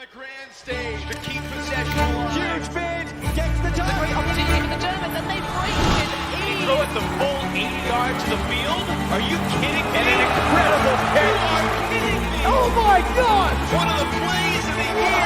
the grand stage to keep possession. Huge bid, gets the target. Opportunity for the Germans, and they've wasted ease. Throw it the full 80 yards to the field. Are you kidding me? And an incredible catch. You are kidding me. Oh my God! One of the plays of the year.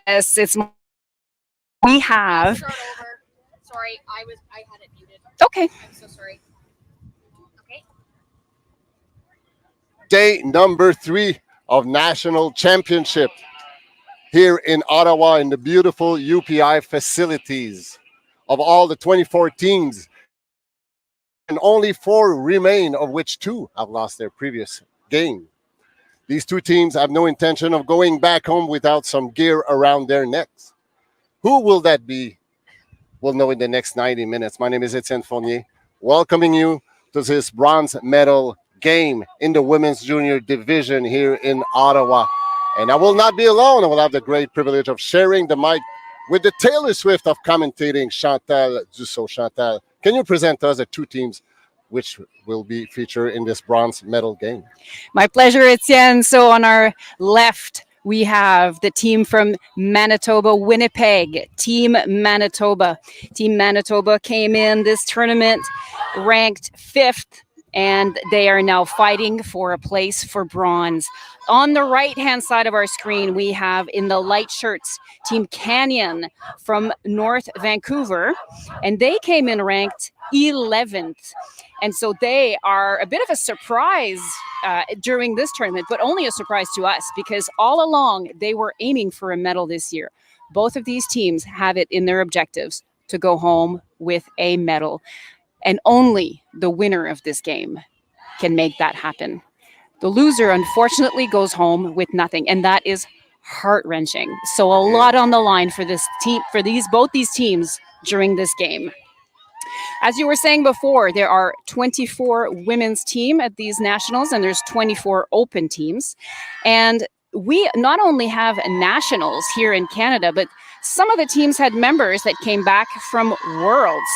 Yes, we have. Start over. Sorry, I had it muted. Okay. I'm so sorry. Okay. Day number 3 of National Championship here in Ottawa in the beautiful UPI facilities. Of all the 24 teams, and only 4 remain, of which 2 have lost their previous game. These 2 teams have no intention of going back home without some gear around their necks. Who will that be? We'll know in the next 90 minutes. My name is Etienne Fournier, welcoming you to this bronze medal game in the women's junior division here in Ottawa. And I will not be alone. I will have the great privilege of sharing the mic with the Taylor Swift of commentating, Chantal Dussault. Chantal, can you present us the 2 teams which will be featured in this bronze medal game? My pleasure, Etienne. So on our left, we have the team from Manitoba, Winnipeg, Team Manitoba. Team Manitoba came in this tournament ranked 5th, and they are now fighting for a place for bronze. On the right-hand side of our screen, we have in the light shirts, Team Canadian from North Vancouver, and they came in ranked 11th. And so they are a bit of a surprise during this tournament, but only a surprise to us because all along they were aiming for a medal this year. Both of these teams have it in their objectives to go home with a medal. And only the winner of this game can make that happen. The loser, unfortunately, goes home with nothing, and that is heart-wrenching. So a lot on the line for this team, for both these teams during this game. As you were saying before, there are 24 women's team at these nationals, and there's 24 open teams. And we not only have nationals here in Canada, but some of the teams had members that came back from Worlds.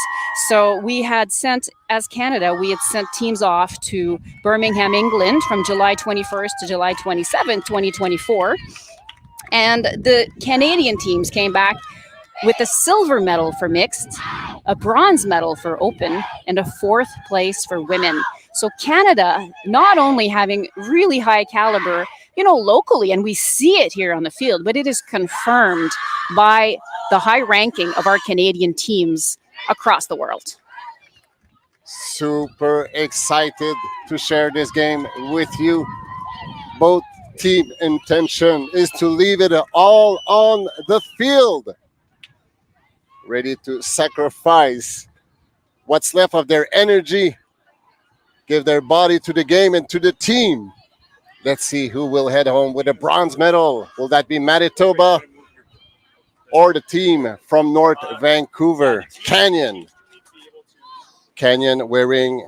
So we had sent, as Canada, we had sent teams off to Birmingham, England from July 21st to July 27th, 2024. And the Canadian teams came back with a silver medal for mixed, a bronze medal for open, and a 4th place for women. So Canada, not only having really high caliber, locally, and we see it here on the field, but it is confirmed by the high ranking of our Canadian teams across the world. Super excited to share this game with you. Both team intention is to leave it all on the field. Ready to sacrifice what's left of their energy, give their body to the game and to the team. Let's see who will head home with a bronze medal. Will that be Manitoba or the team from North Vancouver? Canyon wearing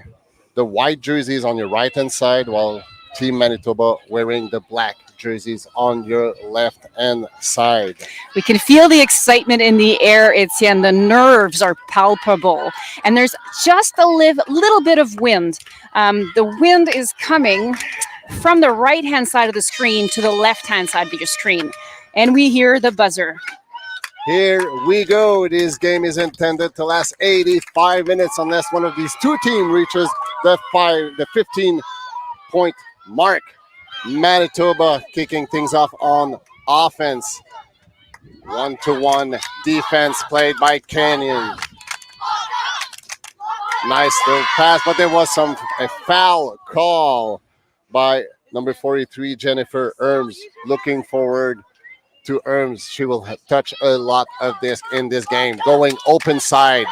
the white jerseys on your right-hand side, while Team Manitoba wearing the black jerseys on your left-hand side. We can feel the excitement in the air, Etienne. The nerves are palpable. And there's just a little bit of wind. The wind is coming from the right-hand side of the screen to the left-hand side of your screen. And we hear the buzzer. Here we go. This game is intended to last 85 minutes unless one of these 2 teams reaches the 15-point mark. Manitoba kicking things off on offense. 1-to-1 defense played by Canyon. Nice little pass, but there was a foul call by number 43, Jennifer Erms. Looking forward to Erms. She will touch a lot of this in this game. Going open side.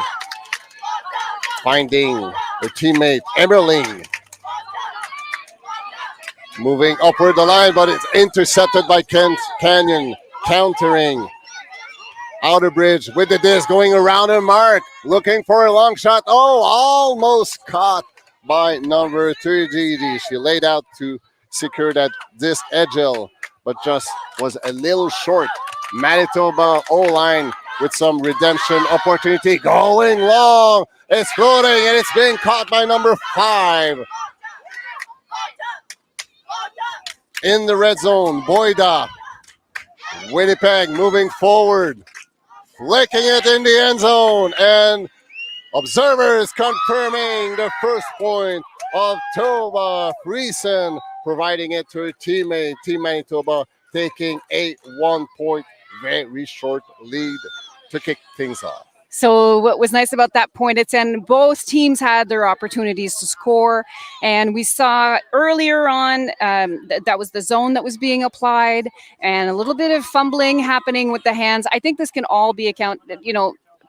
Finding her teammate, Emerling. Moving upward the line, but it's intercepted by Canyon. Countering. Outer bridge with the disc going around her mark. Looking for a long shot. Oh, almost caught by number 3, Gigi. She laid out to secure that disc edgel, but just was a little short. Manitoba O-line with some redemption opportunity. Going long. It's floating and it's being caught by number 5. In the red zone, Boyda. Winnipeg moving forward. Flicking it in the end zone. And observers confirming the first point of Tova Friesen, providing it to her teammate. Team Manitoba taking a 1-point, very short lead to kick things off. So what was nice about that point, it's and both teams had their opportunities to score. And we saw earlier on that was the zone that was being applied and a little bit of fumbling happening with the hands. I think this can all be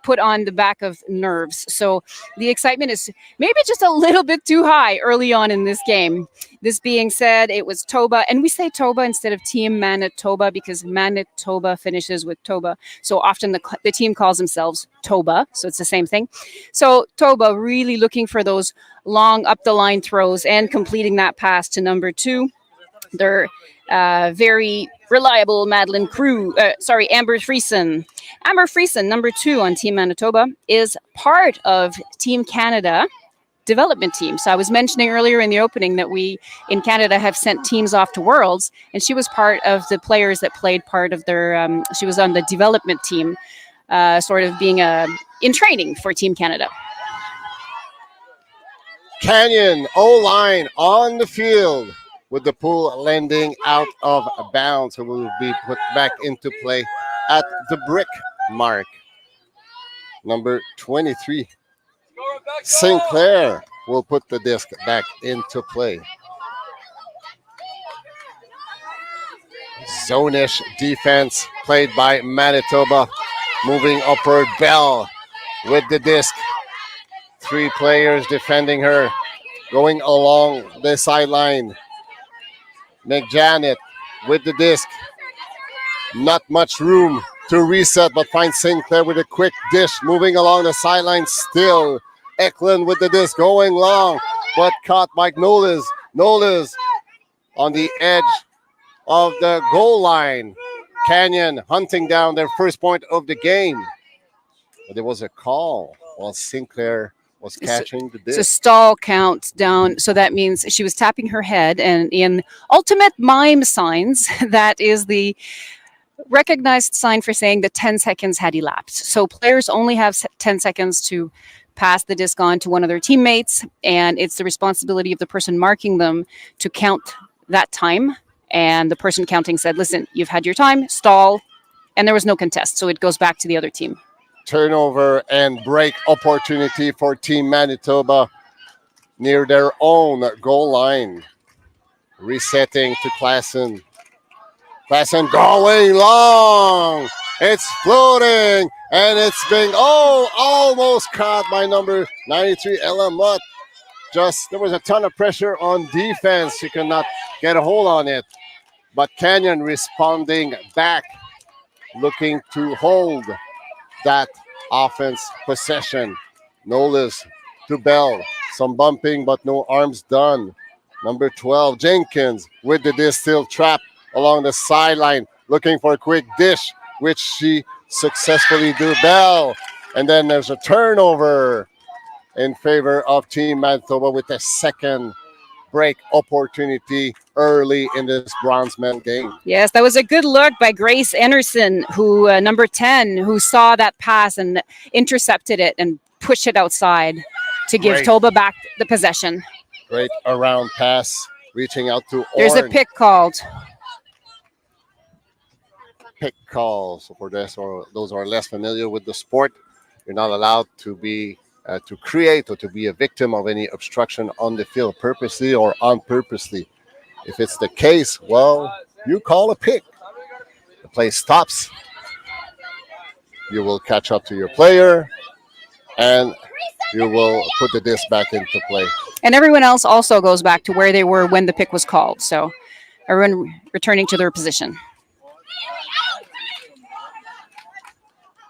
put on the back of nerves. So the excitement is maybe just a little bit too high early on in this game. This being said, it was Toba, and we say Toba instead of Team Manitoba because Manitoba finishes with Toba. So often the team calls themselves Toba, so it's the same thing. So Toba really looking for those long up the line throws and completing that pass to number 2. They're very reliable Amber Friesen. Amber Friesen, number 2 on Team Manitoba, is part of Team Canada development team. So I was mentioning earlier in the opening that we in Canada have sent teams off to Worlds, and she was part of the players that played part of their, she was on the development team, sort of being in training for Team Canada. Canyon O-line on the field with the pool landing out of bounds. So will be put back into play at the brick mark. Number 23, Sinclair will put the disc back into play. Zone-ish defense played by Manitoba. Moving upward, Bell with the disc. 3 players defending her. Going along the sideline. McJanet with the disc. Not much room to reset, but finds Sinclair with a quick dish. Moving along the sideline still. Eklund with the disc going long, but caught by Knowles. Knowles on the edge of the goal line. Canyon hunting down their first point of the game. But there was a call while Sinclair was catching the disc. It's a stall count down, so that means she was tapping her head, and in ultimate mime signs, that is the recognized sign for saying that 10 seconds had elapsed. So players only have 10 seconds to pass the disc on to one of their teammates, and it's the responsibility of the person marking them to count that time. And the person counting said, listen, you've had your time, stall, and there was no contest, so it goes back to the other team. Turnover and break opportunity for Team Manitoba near their own goal line. Resetting to Klassen. Klassen going long. It's floating, and it's being almost caught by number 93, Ella Mutt. There was a ton of pressure on defense. She could not get a hold on it. But Canyon responding back, looking to hold that offense possession. Knowles to Bell. Some bumping, but no arms done. Number 12, Jenkins with the disc still trapped along the sideline, looking for a quick dish, which she successfully do. Bell. And then there's a turnover in favor of Team Manitoba with a second break opportunity early in this bronze medal game. Yes, that was a good look by Grace Anderson, who number 10, who saw that pass and intercepted it and pushed it outside to give Toba back the possession. Great around pass, reaching out to There's Orn. a pick called. Pick calls. So for this, or those who are less familiar with the sport, you're not allowed to be to create or to be a victim of any obstruction on the field, purposely or unpurposely. If it's the case, well, you call a pick. The play stops. You will catch up to your player, and you will put the disc back into play. And everyone else also goes back to where they were when the pick was called. So everyone returning to their position.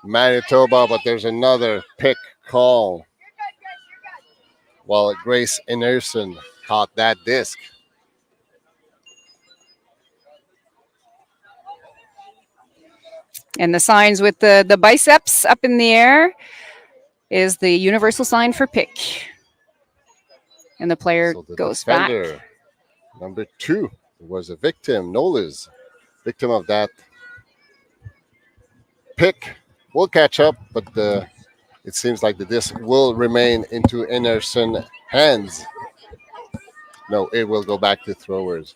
Manitoba, but there's another pick call. Well, Grace Enerson caught that disc. And the signs with the biceps up in the air is the universal sign for pick. And the player So the goes defender, back. number 2, was a victim, Nolas, victim of that pick. Will catch up, but it seems like the disc will remain into Enerson hands. No, it will go back to throwers.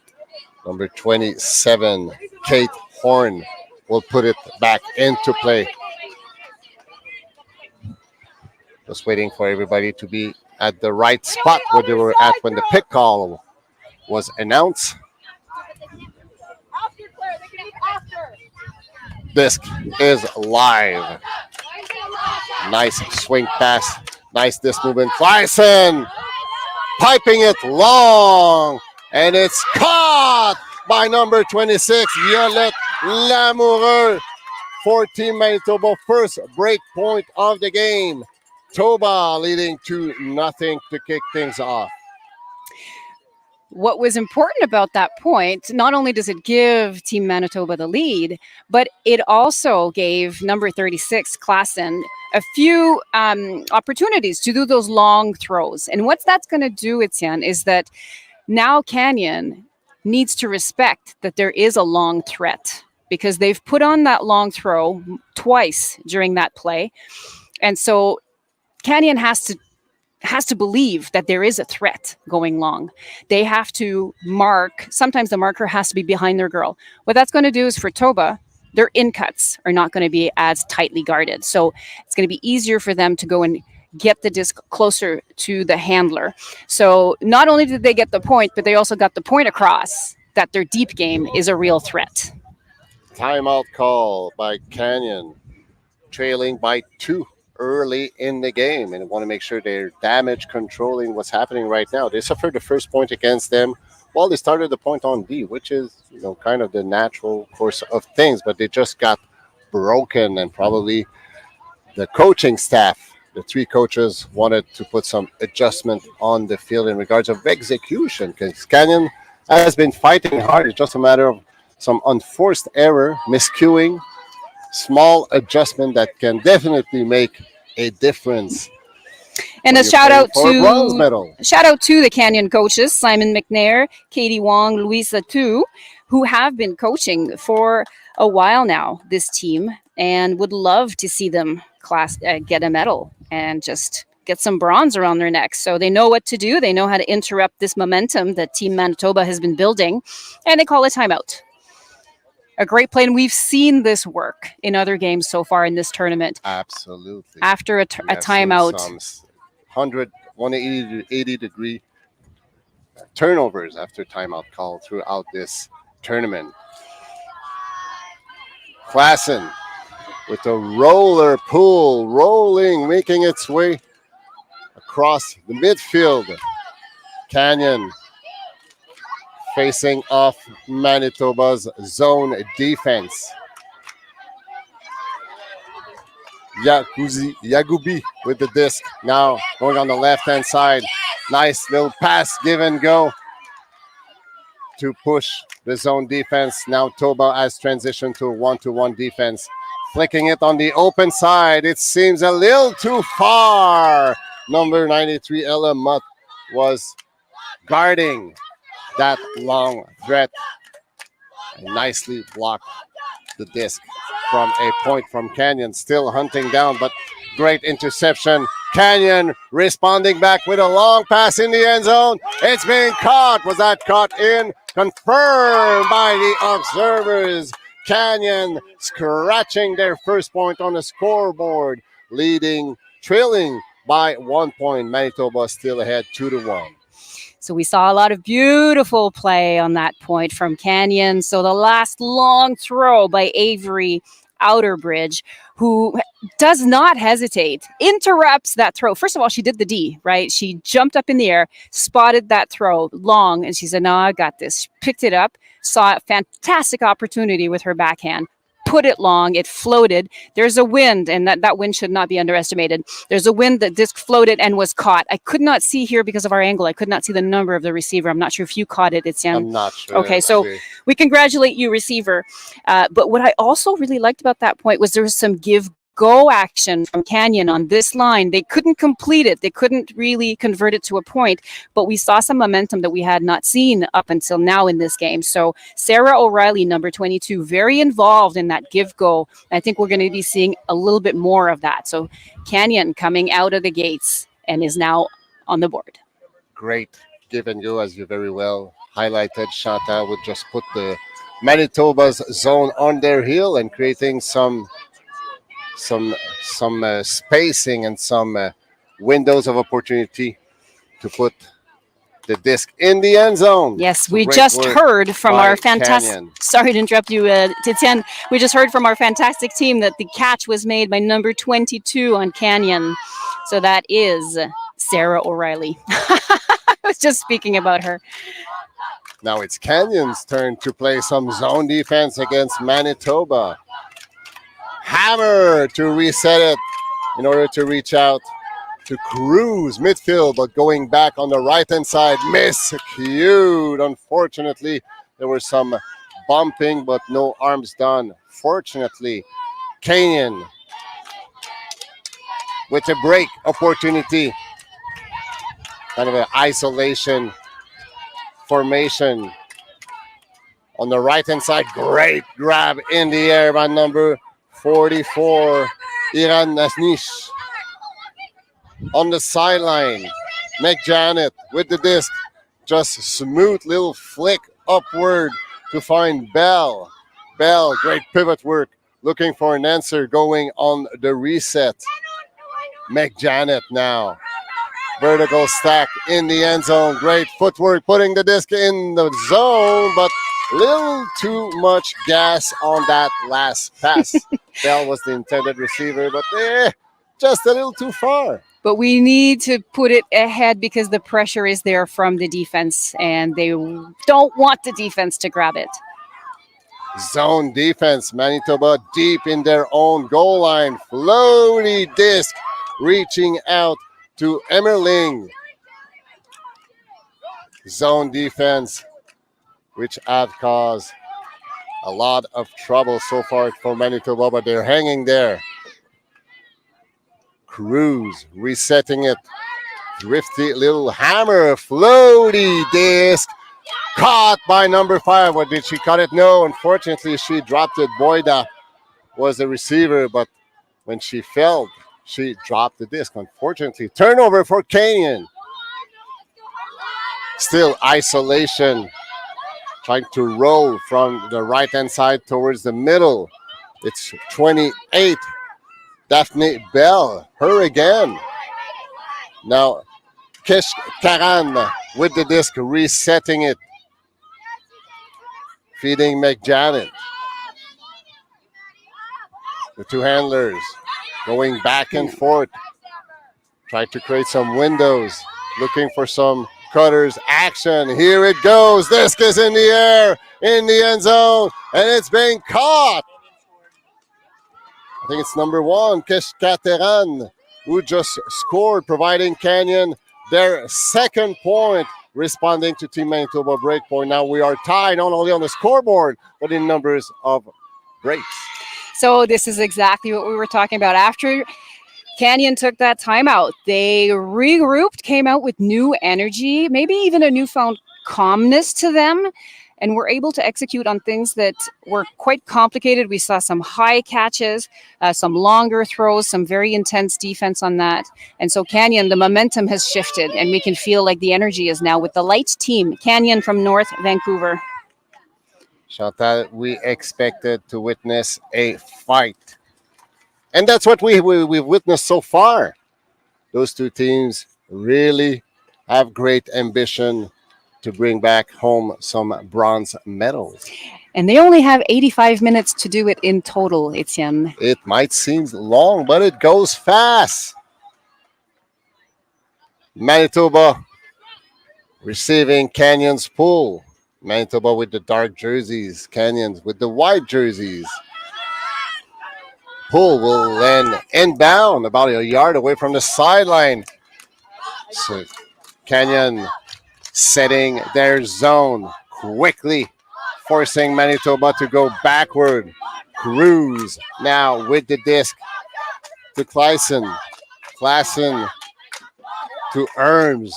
Number 27, Kate Horn, will put it back into play. Just waiting for everybody to be at the right spot where they were at when the pick call was announced. Disc is live. Nice swing pass. Nice disc movement. Clyson piping it long. And it's caught by number 26, Violette Lamoureux, for Team Manitoba. First break point of the game. Toba leading 2-0 to kick things off. What was important about that point, not only does it give Team Manitoba the lead, but it also gave number 36, Klassen, a few opportunities to do those long throws. And what that's going to do, Etienne, is that now Canyon needs to respect that there is a long threat, because they've put on that long throw twice during that play. And so Canyon has to believe that there is a threat going long. They have to mark. Sometimes the marker has to be behind their girl. What that's going to do is for Toba, their in-cuts are not going to be as tightly guarded. So it's going to be easier for them to go and get the disc closer to the handler. So not only did they get the point, but they also got the point across that their deep game is a real threat. Timeout call by Canyon, trailing by 2 early in the game, and want to make sure they're damage controlling what's happening right now. They suffered the first point against them while they started the point on D, which is, kind of the natural course of things, but they just got broken, and probably the coaching staff, the 3 coaches, wanted to put some adjustment on the field in regards of execution, because Canyon has been fighting hard. It's just a matter of some unforced error, miscuing, small adjustment that can definitely make a difference. And a shout out bronze medal. To the Canyon coaches, Simon McNair, Katie Wong, Louisa Tu, who have been coaching for a while now, this team, and would love to see them get a medal and just get some bronze around their necks. So they know what to do. They know how to interrupt this momentum that Team Manitoba has been building, and they call a timeout. A great play, and we've seen this work in other games so far in this tournament. Absolutely. After a timeout. 180-degree turnovers after timeout call throughout this tournament. Klassen with a roller pull, rolling, making its way across the midfield. Canyon facing off Manitoba's zone defense. Yagubi with the disc. Now going on the left-hand side. Nice little pass, give and go to push the zone defense. Now Toba has transitioned to a 1-to-1 defense. Flicking it on the open side. It seems a little too far. Number 93, Ella Mutt, was guarding that long threat and nicely blocked the disc from a point from Canyon. Still hunting down, but great interception. Canyon responding back with a long pass in the end zone. It's being caught. Was that caught in? Confirmed by the observers. Canyon scratching their first point on the scoreboard, trailing by 1 point. Manitoba still ahead 2-1. So we saw a lot of beautiful play on that point from Canyon. So the last long throw by Avery Outerbridge, who does not hesitate, interrupts that throw. First of all, she did the D, right? She jumped up in the air, spotted that throw long, and she said, no, I got this. She picked it up, saw a fantastic opportunity with her backhand, put it long, it floated. There's a wind, and that wind should not be underestimated. There's a wind, that disc floated and was caught. I could not see here because of our angle. I could not see the number of the receiver. I'm not sure if you caught it, Etienne. I'm not sure. Okay, so we congratulate you, receiver. But what I also really liked about that point was there was some give-go action from Canyon on this line. They couldn't complete it. They couldn't really convert it to a point, but we saw some momentum that we had not seen up until now in this game. So Sarah O'Reilly, number 22, very involved in that give-go. I think we're going to be seeing a little bit more of that. So Canyon coming out of the gates and is now on the board. Great give and go, as you very well highlighted. Chantal would just put the Manitoba's zone on their heel and creating some spacing and some windows of opportunity to put the disc in the end zone. Yes, we Great just work heard from by our fantastic. Canyon. Sorry to interrupt you, Titian. We just heard from our fantastic team that the catch was made by number 22 on Canyon. So that is Sarah O'Reilly. I was just speaking about her. Now it's Canyon's turn to play some zone defense against Manitoba. Hammer to reset it in order to reach out to Cruz midfield, but going back on the right-hand side, miscued. Unfortunately, there was some bumping, but no arms done. Fortunately, Canyon with a break opportunity, kind of an isolation formation on the right-hand side. Great grab in the air by number 44, Iran Nasnish. On the sideline, McJanet with the disc. Just smooth little flick upward to find Bell. Bell, great pivot work. Looking for an answer going on the reset. McJanet now. Vertical stack in the end zone. Great footwork, putting the disc in the zone, but little too much gas on that last pass. Bell was the intended receiver, but just a little too far. But we need to put it ahead because the pressure is there from the defense, and they don't want the defense to grab it. Zone defense, Manitoba deep in their own goal line. Floaty disc reaching out to Emmerling. Zone defense, which have caused a lot of trouble so far for Manitoba, but they're hanging there. Cruz resetting it. Thrifty little hammer, floaty disc. Caught by number 5. What, did she cut it? No, unfortunately, she dropped it. Boyda was the receiver, but when she fell, she dropped the disc. Unfortunately, turnover for Canyon. Still isolation. Trying to roll from the right-hand side towards the middle. It's 28. Daphne Bell, her again. Now, Kish Karan with the disc, resetting it. Feeding McJanet. The two handlers going back and forth. Try to create some windows. Looking for some cutters action. Here it goes. Disc is in the air, in the end zone, and it's being caught. I think it's number 1, Kish Kateran, who just scored, providing Canyon their second point, responding to Team Manitoba break point. Now we are tied not only on the scoreboard, but in numbers of breaks. So this is exactly what we were talking about. After Canyon took that timeout, they regrouped, came out with new energy, maybe even a newfound calmness to them, and were able to execute on things that were quite complicated. We saw some high catches, some longer throws, some very intense defense on that. And so Canyon, the momentum has shifted, and we can feel like the energy is now with the light team. Canyon from North Vancouver. Chantal, we expected to witness a fight. And that's what we've witnessed so far. Those two teams really have great ambition to bring back home some bronze medals. And they only have 85 minutes to do it in total, Etienne. It might seem long, but it goes fast. Manitoba receiving Canyons pool. Manitoba with the dark jerseys, Canyons with the white jerseys. Pool will then inbound about a yard away from the sideline. So Canyon setting their zone quickly, forcing Manitoba to go backward. Cruz now with the disc to Clayson. Clayson to Erms.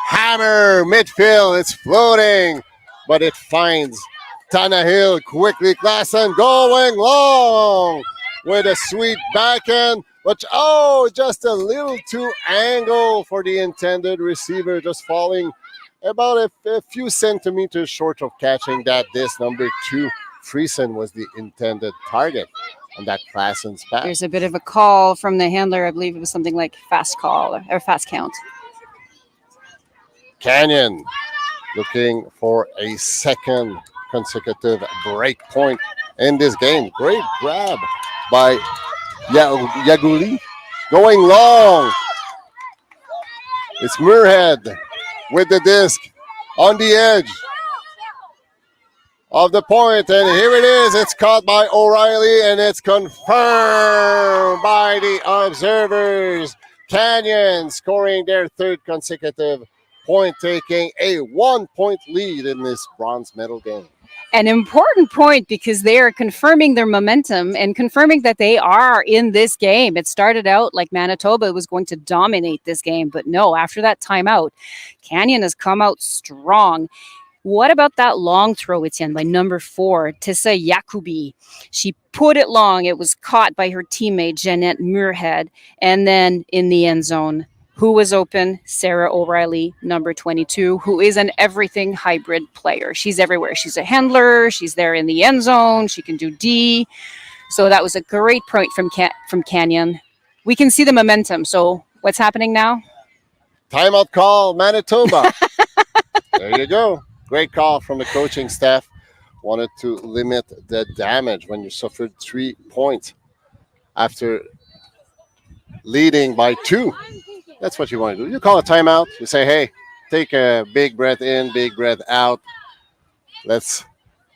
Hammer midfield. It's floating, but it finds Tannehill quickly. Clayson going long with a sweet backhand. But just a little too angle for the intended receiver, just falling about a few centimeters short of catching that disc. Number 2, Friesen was the intended target on that Classon's pass. There's a bit of a call from the handler. I believe it was something like fast call or fast count. Canyon looking for a second consecutive break point in this game. Great grab by Yaguli. Going long. It's Muirhead with the disc on the edge of the point, and here it is. It's caught by O'Reilly, and it's confirmed by the observers. Canyon scoring their third consecutive point, taking a 1-point lead in this bronze medal game. An important point because they are confirming their momentum and confirming that they are in this game. It started out like Manitoba was going to dominate this game, but no, after that timeout, Canyon has come out strong. What about that long throw, Etienne, by number 4, Tessa Yakubi? She put it long. It was caught by her teammate, Jeanette Muirhead. And then in the end zone, who was open? Sarah O'Reilly, number 22, who is an everything hybrid player. She's everywhere. She's a handler. She's there in the end zone. She can do D. So that was a great point from Canyon. We can see the momentum. So what's happening now? Timeout call, Manitoba. There you go. Great call from the coaching staff. Wanted to limit the damage when you suffered 3 points after leading by 2. That's what you want to do. You call a timeout. You say, hey, take a big breath in, big breath out. Let's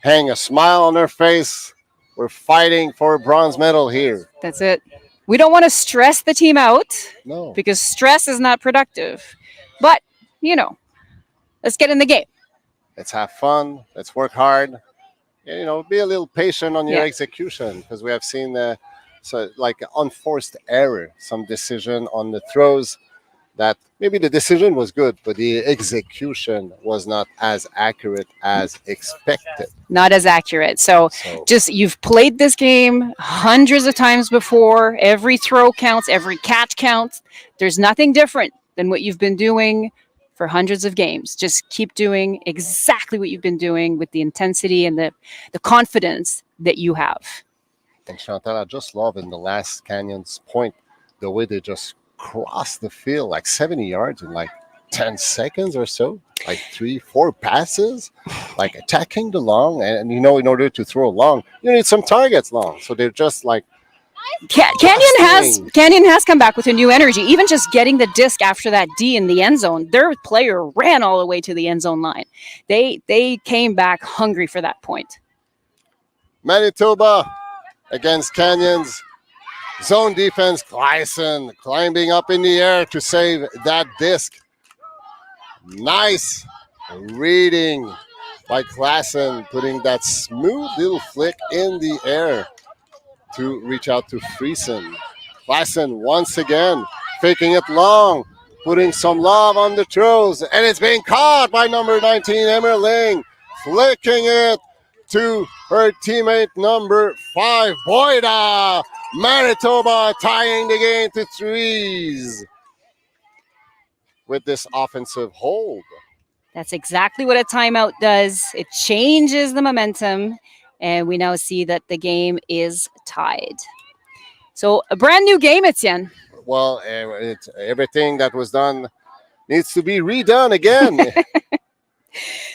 hang a smile on our face. We're fighting for a bronze medal here. That's it. We don't want to stress the team out. No. Because stress is not productive. But, let's get in the game. Let's have fun. Let's work hard. Be a little patient on your Yeah. execution, because we have seen unforced error, some decision on the throws that maybe the decision was good, but the execution was not as accurate as expected. Not as accurate. So just you've played this game hundreds of times before. Every throw counts. Every catch counts. There's nothing different than what you've been doing for hundreds of games. Just keep doing exactly what you've been doing with the intensity and the confidence that you have. And Chantal, I just love in the last Canyon's point, the way they just crossed the field like 70 yards in like 10 seconds or so, like 3-4 passes, like attacking the long. And in order to throw long, you need some targets long. So they're just like, Canyon has come back with a new energy. Even just getting the disc after that D in the end zone, their player ran all the way to the end zone line. They came back hungry for that point. Manitoba against Canyons. Zone defense, Clayson climbing up in the air to save that disc. Nice reading by Clayson, putting that smooth little flick in the air to reach out to Friesen. Clayson once again faking it long, putting some love on the throws, and it's being caught by number 19, Emmerling, flicking it to her teammate number 5, Boyda. Manitoba tying the game to 3s with this offensive hold. That's exactly what a timeout does. It changes the momentum, and we now see that the game is tied. So a brand new game, Etienne. Well, it's everything that was done needs to be redone again.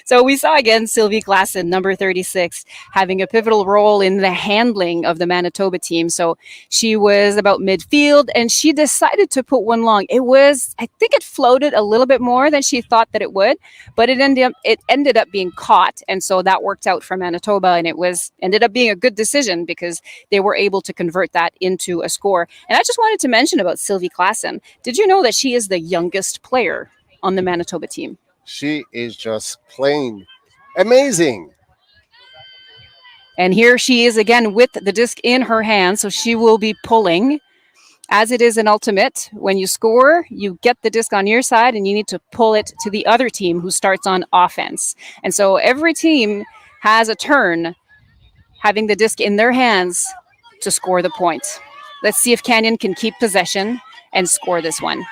So we saw again Sylvie Glassen, number 36, having a pivotal role in the handling of the Manitoba team. So she was about midfield and she decided to put one long. I think it floated a little bit more than she thought that it would, but it ended up being caught. And so that worked out for Manitoba, and ended up being a good decision because they were able to convert that into a score. And I just wanted to mention about Sylvie Glassen. Did you know that she is the youngest player on the Manitoba team? She is just plain amazing. And here she is again with the disc in her hand. So she will be pulling. As it is in ultimate, when you score, you get the disc on your side and you need to pull it to the other team who starts on offense. And so every team has a turn having the disc in their hands to score the point. Let's see if Canyon can keep possession and score this one.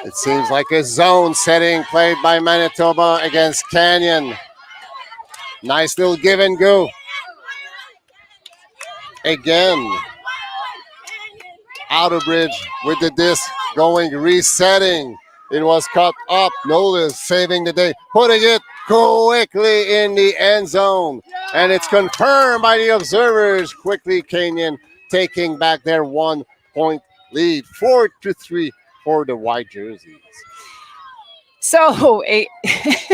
It seems like a zone setting played by Manitoba against Canyon. Nice little give and go. Again, Outer Bridge with the disc going, resetting. It was cut up. Nolan saving the day, putting it quickly in the end zone. And it's confirmed by the observers. Quickly, Canyon taking back their 1 point lead, 4-3 for the white jerseys. So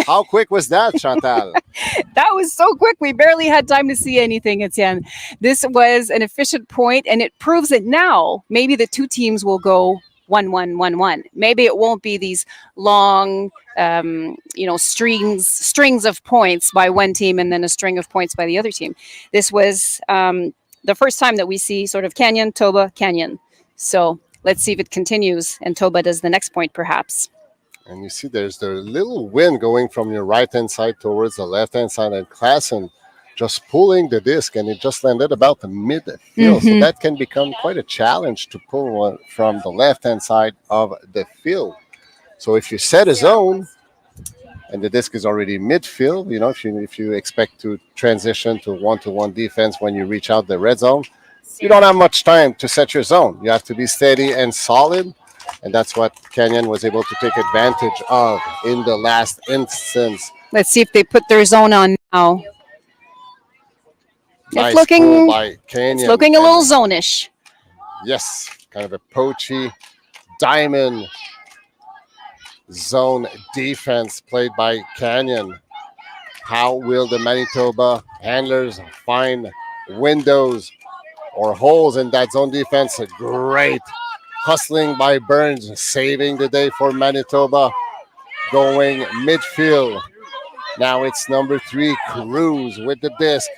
how quick was that, Chantal? That was so quick. We barely had time to see anything, Etienne. This was an efficient point, and it proves that now maybe the two teams will go 1-1-1-1. Maybe it won't be these long, strings of points by one team and then a string of points by the other team. This was the first time that we see sort of Canyon, Toba, Canyon. So let's see if it continues and Toba does the next point, perhaps. And you see there's the little wind going from your right-hand side towards the left-hand side, and Klassen just pulling the disc, and it just landed about the midfield. Mm-hmm. So that can become quite a challenge to pull one from the left-hand side of the field. So if you set a zone and the disc is already midfield, if you expect to transition to one-to-one defense when you reach out the red zone, you don't have much time to set your zone. You have to be steady and solid. And that's what Canyon was able to take advantage of in the last instance. Let's see if they put their zone on now. Nice it's looking by Canyon. It's looking a little zone-ish. Yes, kind of a poachy diamond zone defense played by Canyon. How will the Manitoba handlers find windows or holes in that zone defense? A great hustling by Burns, saving the day for Manitoba, going midfield. Now it's number 3, Cruz with the disc,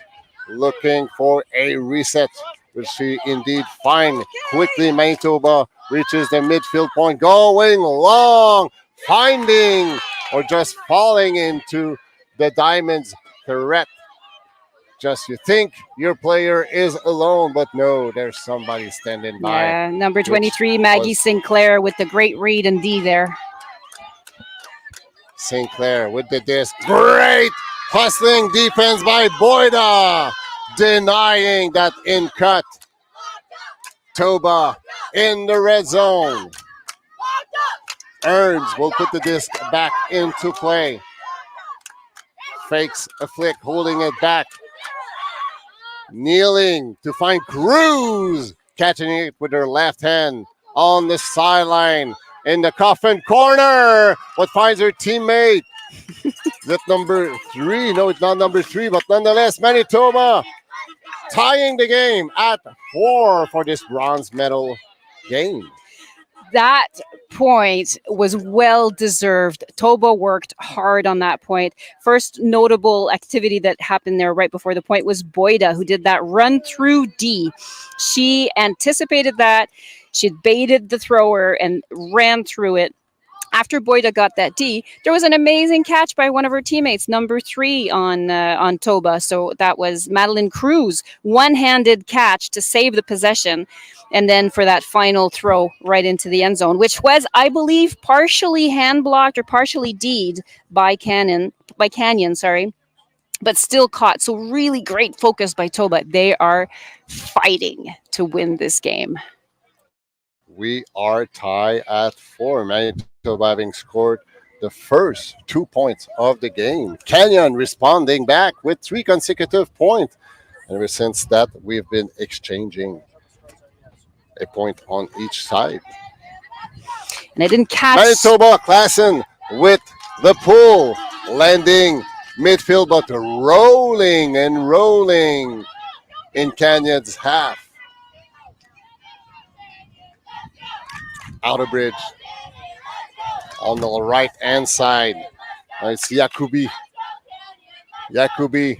looking for a reset, which she indeed find. Quickly, Manitoba reaches the midfield point, going long, finding or just falling into the Diamonds' threat. Just you think your player is alone, but no, there's somebody standing by. Yeah, number 23, Maggie Sinclair with the great read and D there. Sinclair with the disc. Great hustling defense by Boyda, denying that in cut. Toba in the red zone. Ernst will put the disc back into play. Fakes a flick, holding it back. Kneeling to find Cruz, catching it with her left hand on the sideline in the coffin corner, but finds her teammate. That number 3, no, it's not number 3, but nonetheless, Manitoba tying the game at 4 for this bronze medal game. That point was well deserved. Toba worked hard on that point. First notable activity that happened there right before the point was Boyda, who did that run through D. She anticipated that. She baited the thrower and ran through it. After Boyda got that D, there was an amazing catch by one of her teammates, number 3 on Toba. So that was Madeline Cruz, one-handed catch to save the possession. And then for that final throw right into the end zone, which was, I believe, partially hand blocked or partially D'd by Canyon, but still caught. So really great focus by Toba. They are fighting to win this game. We are tied at 4. Manitoba having scored the first 2 points of the game. Canyon responding back with 3 consecutive points. And ever since that, we've been exchanging a point on each side. And I didn't catch. Manitoba Klassen with the pull, landing midfield, but rolling and rolling in Canyon's half. Outer bridge on the right hand side. It's Yakubi. Yakubi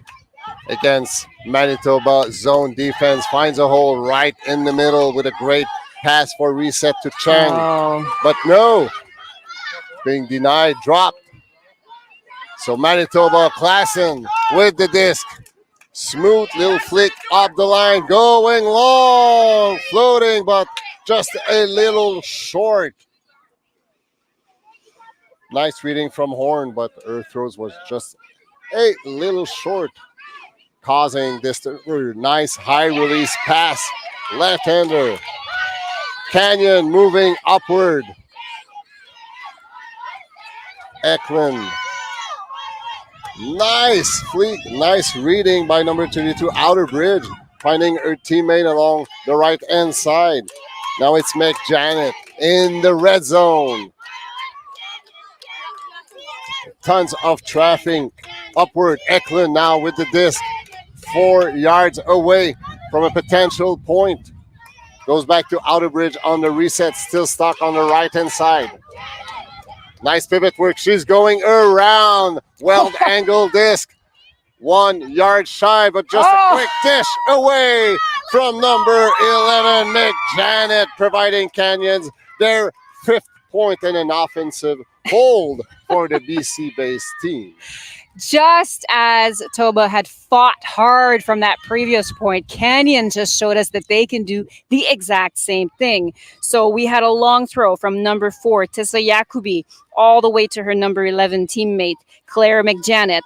against Manitoba zone defense, finds a hole right in the middle with a great pass for reset to Chang. Oh. But no, being denied, dropped. So Manitoba Klassen with the disc. Smooth little flick up the line, going long, floating, but just a little short. Nice reading from Horn, but her throws was just a little short, causing this nice high release pass. Left-hander. Canyon moving upward. Eklund. Nice fleet, nice reading by number 22, Outer Bridge, finding her teammate along the right-hand side. Now it's McJanet in the red zone. Tons of traffic upward. Eklund now with the disc, 4 yards away from a potential point. Goes back to Outer Bridge on the reset, still stuck on the right-hand side. Nice pivot work. She's going around. Well angled disc. 1 yard shy, but just a quick dish away from number 11, McJanet, providing Canyons their 5th point and an offensive hold for the BC-based team. Just as Toba had fought hard from that previous point, Canyon just showed us that they can do the exact same thing. So we had a long throw from number 4, Tessa Yakubi, all the way to her number 11 teammate, Claire McJanet.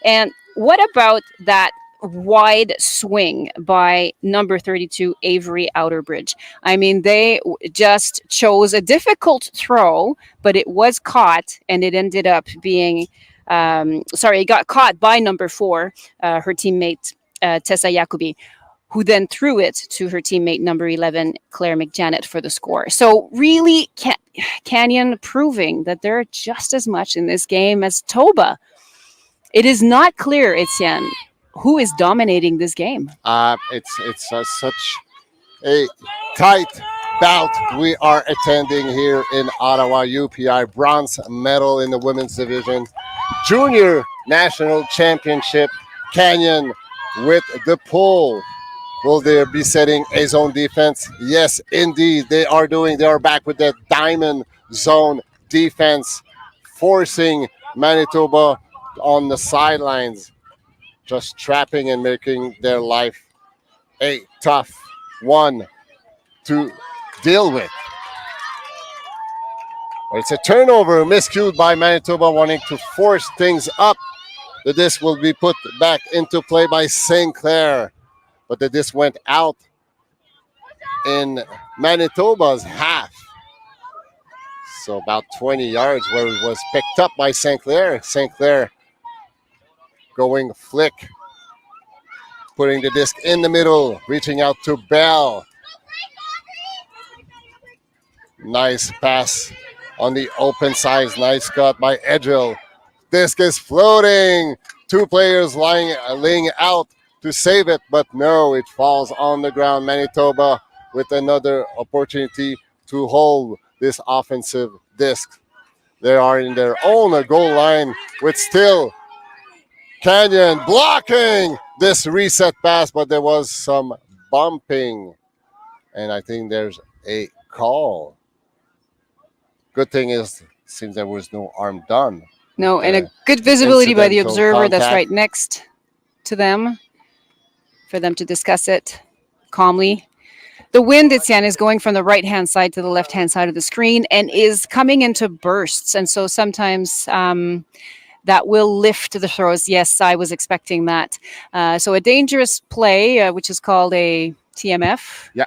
And what about that wide swing by number 32, Avery Outerbridge? I mean, they just chose a difficult throw, but it was caught, and it ended up being... it got caught by number 4, her teammate, Tessa Yakubi, who then threw it to her teammate, number 11, Claire McJanet, for the score. So really, Canyon proving that they're just as much in this game as Toba. It is not clear, Etienne, who is dominating this game. It's such a tight bout we are attending here in Ottawa. UPI bronze medal in the women's division. Junior National Championship. Canyon with the pull. Will they be setting a zone defense? Yes, indeed. They are back with that diamond zone defense, forcing Manitoba on the sidelines, just trapping and making their life a tough one to deal with. It's a turnover, miscued by Manitoba, wanting to force things up. The disc will be put back into play by St. Clair, but the disc went out in Manitoba's half. So about 20 yards, where it was picked up by St. Clair. St. Clair going flick, putting the disc in the middle, reaching out to Bell. Nice pass on the open sides. Nice cut by Edgel. Disc is floating. 2 players laying out to save it, but no, it falls on the ground. Manitoba with another opportunity to hold this offensive disc. They are in their own goal line with still Canyon blocking this reset pass, but there was some bumping, and I think there's a call. Good thing is, seems there was no arm done. No, and a good visibility by the Incidental observer contact. that's right next to them for them to discuss it calmly. The wind, Etienne, is going from the right-hand side to the left-hand side of the screen and is coming into bursts. And so sometimes that will lift the throws. Yes, I was expecting that. So a dangerous play, which is called a TMF. Yeah.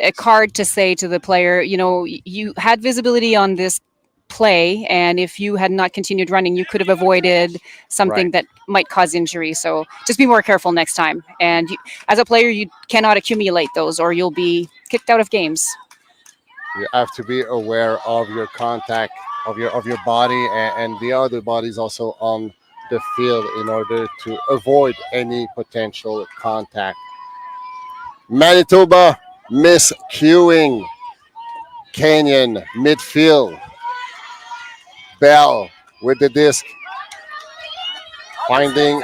a card to say to the player, you know, you had visibility on this play, and if you had not continued running, you could have avoided something Right. that might cause injury. So just be more careful next time. And as a player, you cannot accumulate those, or you'll be kicked out of games. You have to be aware of your contact of your body and the other bodies also on the field in order to avoid any potential contact. Manitoba miscuing Canyon midfield. Bell with the disc, finding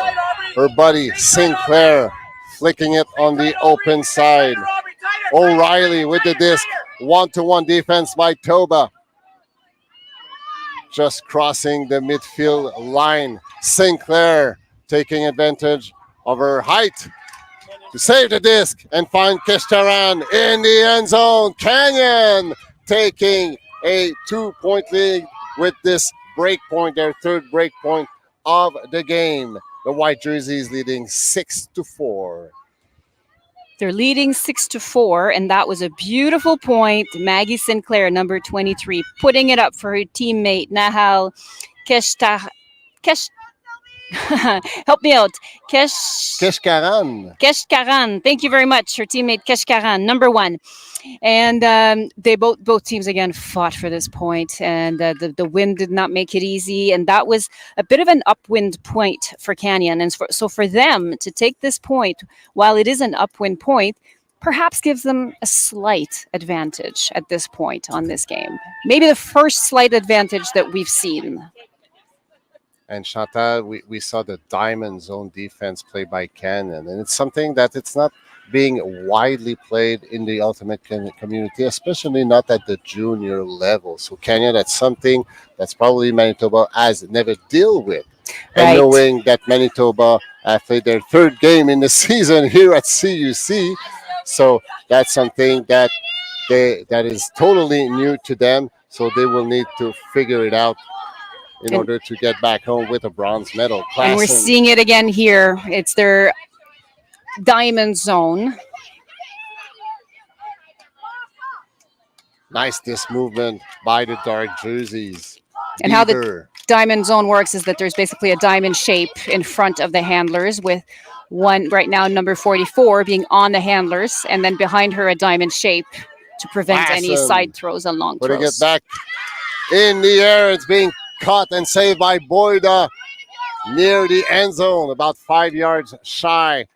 her buddy Sinclair, flicking it on the open side. O'Reilly with the disc, one-to-one defense by Toba. Just crossing the midfield line. Sinclair taking advantage of her height to save the disc and find Keshtaran in the end zone. Canyon taking a 2-point lead with this break point, their third break point of the game. The white jerseys leading 6-4. They're leading 6-4, and that was a beautiful point. Maggie Sinclair, number 23, putting it up for her teammate Nahal Keshta. Help me out. Keshkaran. Keshkaran. Thank you very much. Her teammate Keshkaran, number 1. And they both teams again fought for this point, and the wind did not make it easy. And that was a bit of an upwind point for Canyon. And so for them to take this point, while it is an upwind point, perhaps gives them a slight advantage at this point on this game. Maybe the first slight advantage that we've seen. And Chantal, we saw the diamond zone defense played by Canyon, and it's something that it's not being widely played in the ultimate community, especially not at the junior level. So Canyon, that's something that's probably Manitoba has never dealt with. And Right. knowing that Manitoba played their third game in the season here at CUC, so that's something that is totally new to them. So they will need to figure it out in order to get back home with a bronze medal. And we're seeing it again here. It's their diamond zone. Nice disc movement by the dark jerseys. And how the Bieber. diamond zone works is that there's basically a diamond shape in front of the handlers, with one right now, number 44, being on the handlers, and then behind her a diamond shape to prevent any Awesome. side throws and long Putting throws. it back in the air. It's being caught and saved by Boyda near the end zone, about 5 yards shy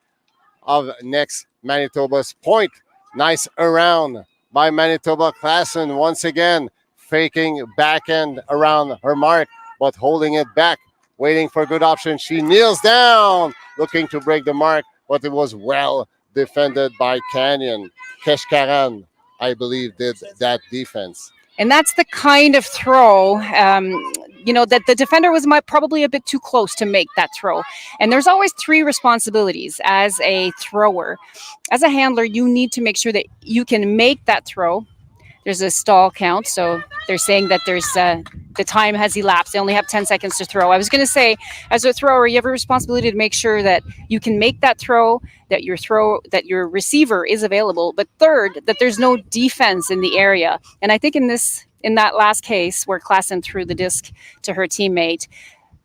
of next Manitoba's point. Nice around by Manitoba. Klassen once again faking back end around her mark, but holding it back, waiting for a good option. She kneels down, looking to break the mark, but it was well defended by Canyon. Keshkaran, I believe, did that defense. And that's the kind of throw, that the defender was probably a bit too close to make that throw. And there's always 3 responsibilities as a thrower. As a handler, you need to make sure that you can make that throw. There's a stall count, so they're saying that there's the time has elapsed. They only have 10 seconds to throw. I was going to say, as a thrower, you have a responsibility to make sure that you can make that throw, that your receiver is available. But third, that there's no defense in the area. And I think in that last case where Klassen threw the disc to her teammate,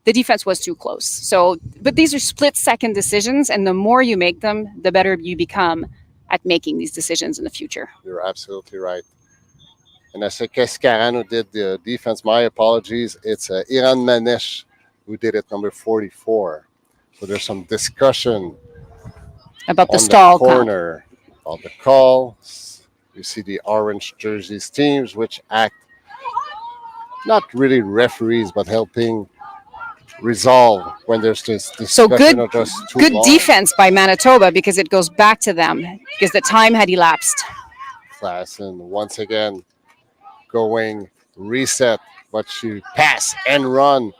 the defense was too close. So, but these are split-second decisions, and the more you make them, the better you become at making these decisions in the future. You're absolutely right. And I say Keskaran who did the defense. My apologies. It's Iran Manesh who did it, number 44. So there's some discussion About the on stall the count. corner about the call. You see the orange jerseys teams, which act not really referees, but helping resolve when there's this So discussion of just too good long. defense by Manitoba, because it goes back to them because the time had elapsed. Klassen once again going reset, but she pass and run.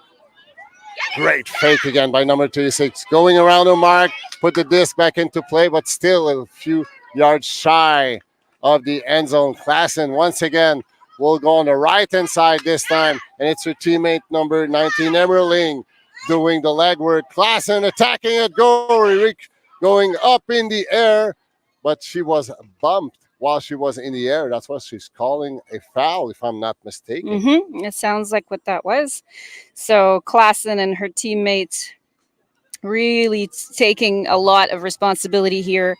Great fake again by number 36. Going around the mark, put the disc back into play, but still a few yards shy of the end zone. Klassen once again will go on the right-hand side this time, and it's her teammate number 19, Emerling, doing the legwork. Klassen attacking it, going up in the air, but she was bumped while she was in the air. That's what she's calling a foul, if I'm not mistaken. It sounds like what that was. So Klassen and her teammates really taking a lot of responsibility here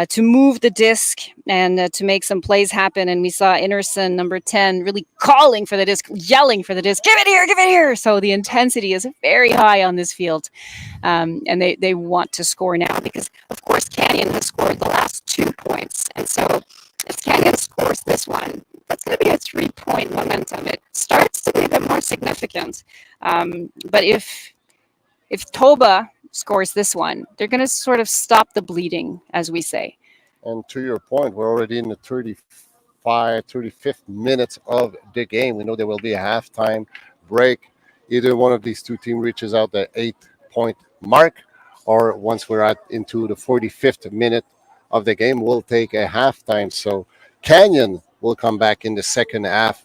to move the disc and to make some plays happen. And we saw Innerson, number 10, really calling for the disc, yelling for the disc, give it here, give it here. So the intensity is very high on this field. And they want to score now because, of course, Canyon has scored the last 2 points. And so if Canyon scores this one, that's going to be a 3-point momentum. It starts to be a bit more significant. But if Toba scores this one, they're going to sort of stop the bleeding, as we say. And to your point, we're already in the 35th minutes of the game. We know there will be a halftime break. Either one of these two teams reaches out the 8-point mark, or once we're into the 45th minute of the game, we'll take a halftime. So Canyon will come back in the second half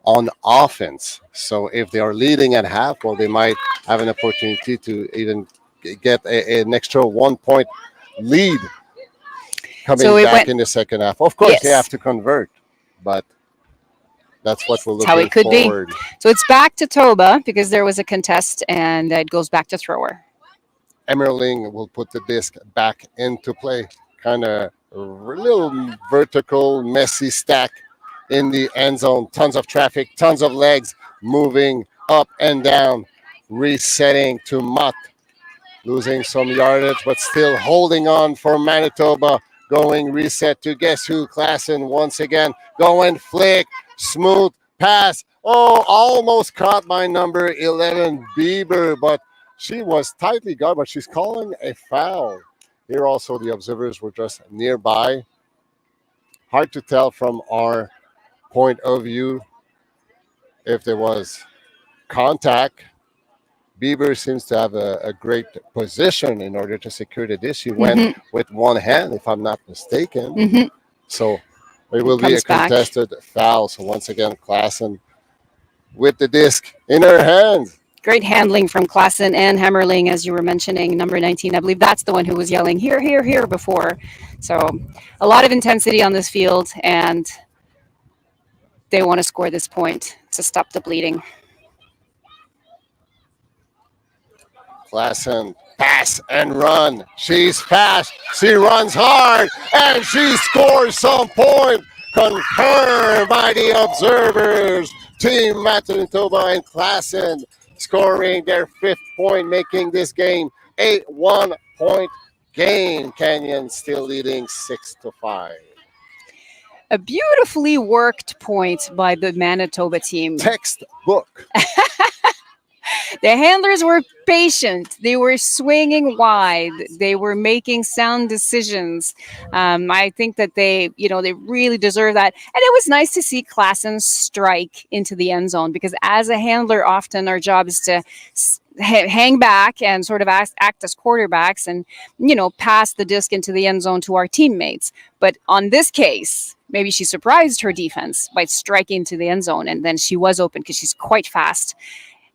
on offense. So if they are leading at half, well, they might have an opportunity to even get an extra 1-point lead coming back in the second half. Of course, they have to convert, but that's what we're looking how it could forward. Be. So it's back to Toba because there was a contest, and it goes back to thrower. Emmerling will put the disc back into play. Kind of a little vertical, messy stack in the end zone. Tons of traffic, tons of legs moving up and down, resetting to Mott. Losing some yardage, but still holding on for Manitoba. Going reset to guess who? Klassen once again. Going flick, smooth pass. Oh, almost caught by number 11, Bieber, but she was tightly guarded, but she's calling a foul. Here also the observers were just nearby. Hard to tell from our point of view if there was contact. Bieber seems to have a great position in order to secure the disc. He went with one hand, if I'm not mistaken. So it will be a contested foul. So once again, Klassen with the disc in her hand. Great handling from Klassen and Hemmerling, as you were mentioning. Number 19, I believe that's the one who was yelling, here, here, here before. So a lot of intensity on this field, and they want to score this point to stop the bleeding. Klassen, pass and run. She's fast. She runs hard, and she scores some point. Confirmed by the observers. Team Manitoba and Klassen scoring their 5th point, making this game a 1-point game. Canyon still leading 6-5. A beautifully worked point by the Manitoba team. Textbook. The handlers were patient. They were swinging wide. They were making sound decisions. I think that they really deserve that. And it was nice to see Klassen strike into the end zone, because as a handler, often our job is to hang back and sort of act as quarterbacks and, pass the disc into the end zone to our teammates. But on this case, maybe she surprised her defense by striking to the end zone, and then she was open because she's quite fast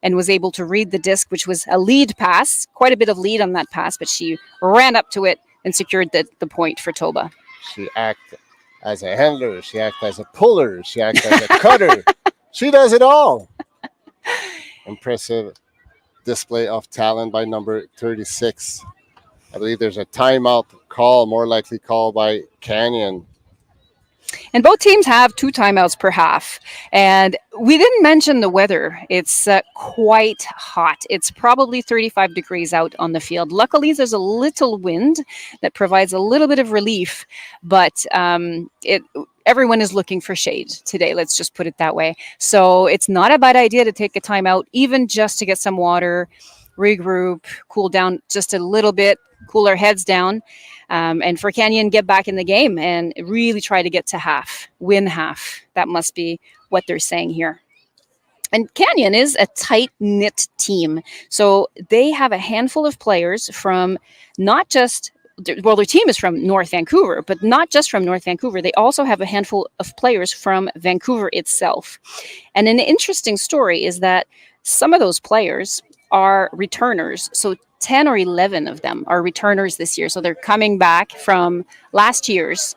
and was able to read the disc, which was a lead pass, quite a bit of lead on that pass, but she ran up to it and secured the point for Toba. She acted as a handler, she acted as a puller, she acted as a cutter. She does it all. Impressive display of talent by number 36. I believe there's a timeout call, more likely called by Canyon. And both teams have 2 timeouts per half. And we didn't mention the weather. It's quite hot. It's probably 35 degrees out on the field. Luckily, there's a little wind that provides a little bit of relief, but everyone is looking for shade today. Let's just put it that way. So it's not a bad idea to take a timeout, even just to get some water, regroup, cool down just a little bit, cool our heads down. And for Canyon, get back in the game and really try to get to half, win half. That must be what they're saying here. And Canyon is a tight-knit team. So they have a handful of players from not just, well, their team is from North Vancouver, but not just from North Vancouver. They also have a handful of players from Vancouver itself. And an interesting story is that some of those players are returners. So 10 or 11 of them are returners this year. So they're coming back from last year's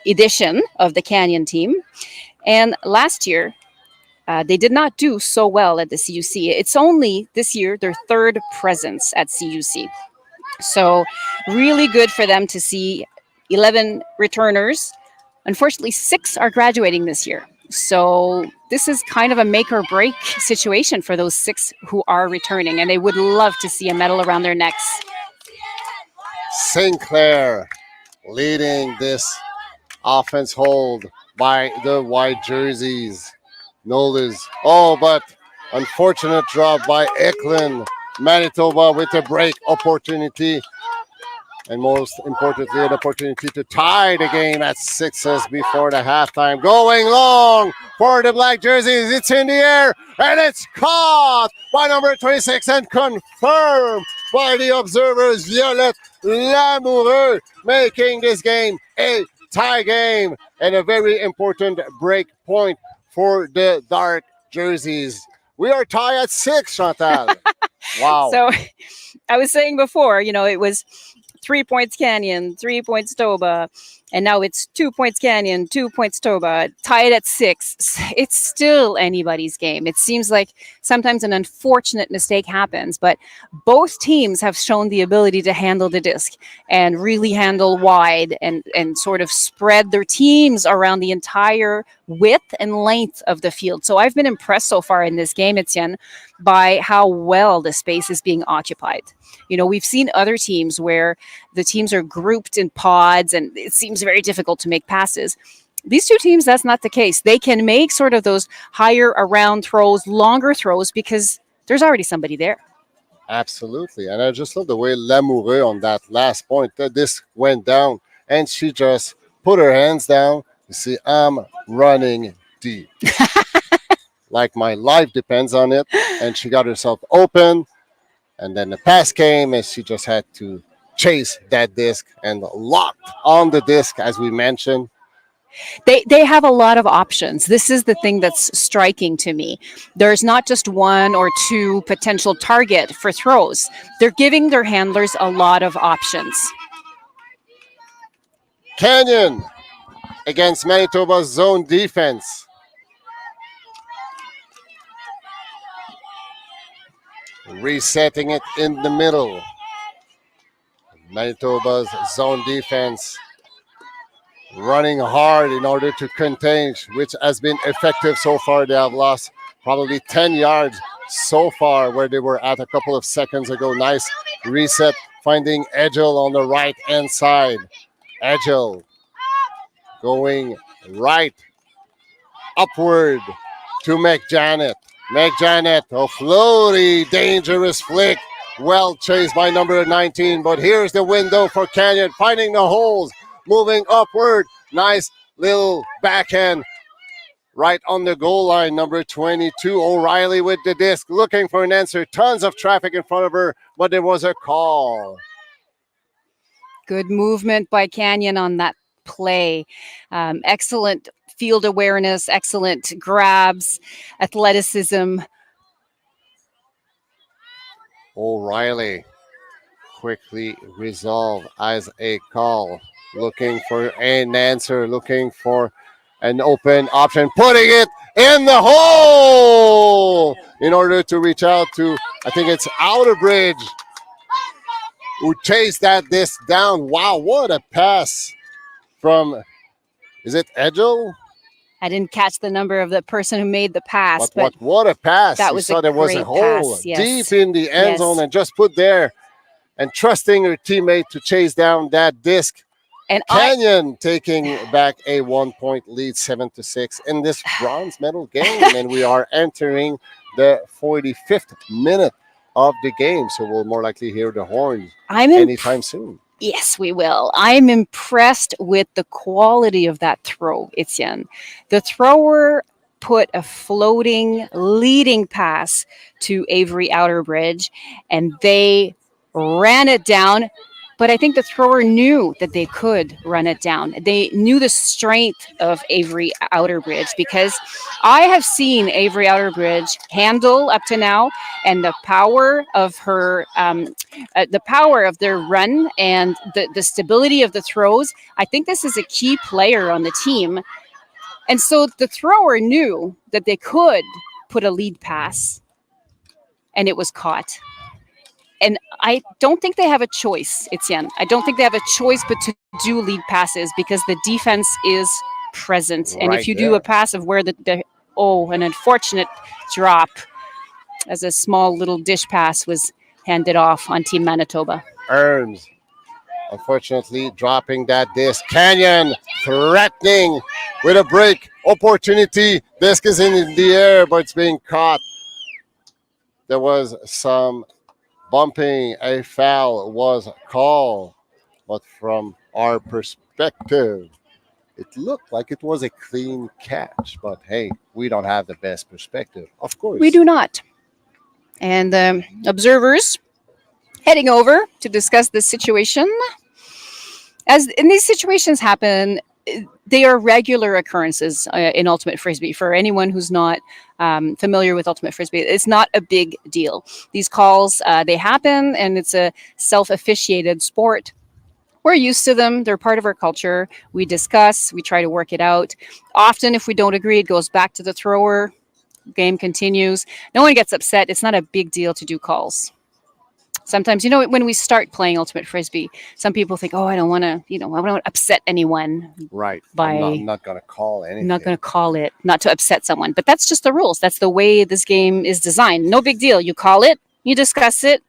edition of the Canyon team. And last year, they did not do so well at the CUC. It's only this year their third presence at CUC. So really good for them to see 11 returners. Unfortunately, 6 are graduating this year. So this is kind of a make or break situation for those 6 who are returning, and they would love to see a medal around their necks. Sinclair leading this offense hold by the white jerseys. Notice, but unfortunate drop by Eklund. Manitoba with a break opportunity. And most importantly, an opportunity to tie the game at 6s before the halftime. Going long for the black jerseys. It's in the air and it's caught by number 26 and confirmed by the observers. Violette Lamoureux making this game a tie game and a very important break point for the dark jerseys. We are tied at 6, Chantal. Wow. So I was saying before, it was 3 points Canyon, 3 points Toba, and now it's 2 points Canyon, 2 points Toba, tied at 6. It's still anybody's game. It seems like sometimes an unfortunate mistake happens, but both teams have shown the ability to handle the disc and really handle wide and sort of spread their teams around the entire width and length of the field. So I've been impressed so far in this game, Etienne, by how well the space is being occupied. We've seen other teams where the teams are grouped in pods and it seems very difficult to make passes. These 2 teams, that's not the case. They can make sort of those higher around throws, longer throws, because there's already somebody there. Absolutely. And I just love the way Lamoureux on that last point, the disc went down and she just put her hands down. You see, I'm running deep. Like my life depends on it. And she got herself open. And then the pass came and she just had to chase that disc and locked on the disc, as we mentioned. They have a lot of options. This is the thing that's striking to me. There's not just 1 or 2 potential target for throws. They're giving their handlers a lot of options. Canyon against Manitoba's zone defense. Resetting it in the middle. Manitoba's zone defense running hard in order to contain, which has been effective so far. They have lost probably 10 yards so far where they were at a couple of seconds ago. Nice reset, finding Edgel on the right-hand side. Edgel going right, upward to McJanet. McJanet, a floaty, dangerous flick. Well chased by number 19, but here's the window for Canyon, finding the holes, moving upward. Nice little backhand right on the goal line. Number 22, O'Reilly with the disc, looking for an answer. Tons of traffic in front of her, but there was a call. Good movement by Canyon on that play. Excellent field awareness, excellent grabs, athleticism. O'Reilly quickly resolved as a call, looking for an answer, looking for an open option, putting it in the hole in order to reach out to, I think it's Outerbridge, who chased that disc down. Wow, what a pass from, is it Edgel? I didn't catch the number of the person who made the pass, but what a pass. That was there was a hole pass, yes. deep in the end zone and just put there and trusting her teammate to chase down that disc. And Canyon taking back a 1-point lead, 7-6 in this bronze medal game. And we are entering the 45th minute of the game. So we'll more likely hear the horns anytime soon. Yes, we will. I'm impressed with the quality of that throw, Etienne. The thrower put a floating leading pass to Avery Outerbridge, and they ran it down. But I think the thrower knew that they could run it down. They knew the strength of Avery Outerbridge because I have seen Avery Outerbridge handle up to now, and the power of the power of their run and the stability of the throws. I think this is a key player on the team. And so the thrower knew that they could put a lead pass, and it was caught. And I don't think they have a choice, Etienne. I don't think they have a choice but to do lead passes because the defense is present. And if you do a pass of where an unfortunate drop as a small little dish pass was handed off on Team Manitoba. Earns, unfortunately, dropping that disc. Canyon threatening with a break opportunity. Disc is in the air, but it's being caught. There was some bumping. A foul was called, but from our perspective, it looked like it was a clean catch. But hey, we don't have the best perspective, of course. We do not. And observers heading over to discuss this situation. As in these situations happen, they are regular occurrences in Ultimate Frisbee. For anyone who's not familiar with Ultimate Frisbee, it's not a big deal. These calls, they happen, and it's a self-officiated sport. We're used to them. They're part of our culture. We discuss. We try to work it out. Often, if we don't agree, it goes back to the thrower. Game continues. No one gets upset. It's not a big deal to do calls. Sometimes, when we start playing Ultimate Frisbee, some people think, I don't want to, I don't want to upset anyone. Right. By I'm not going to call anything. I'm not going to call it, not to upset someone. But that's just the rules. That's the way this game is designed. No big deal. You call it, you discuss it.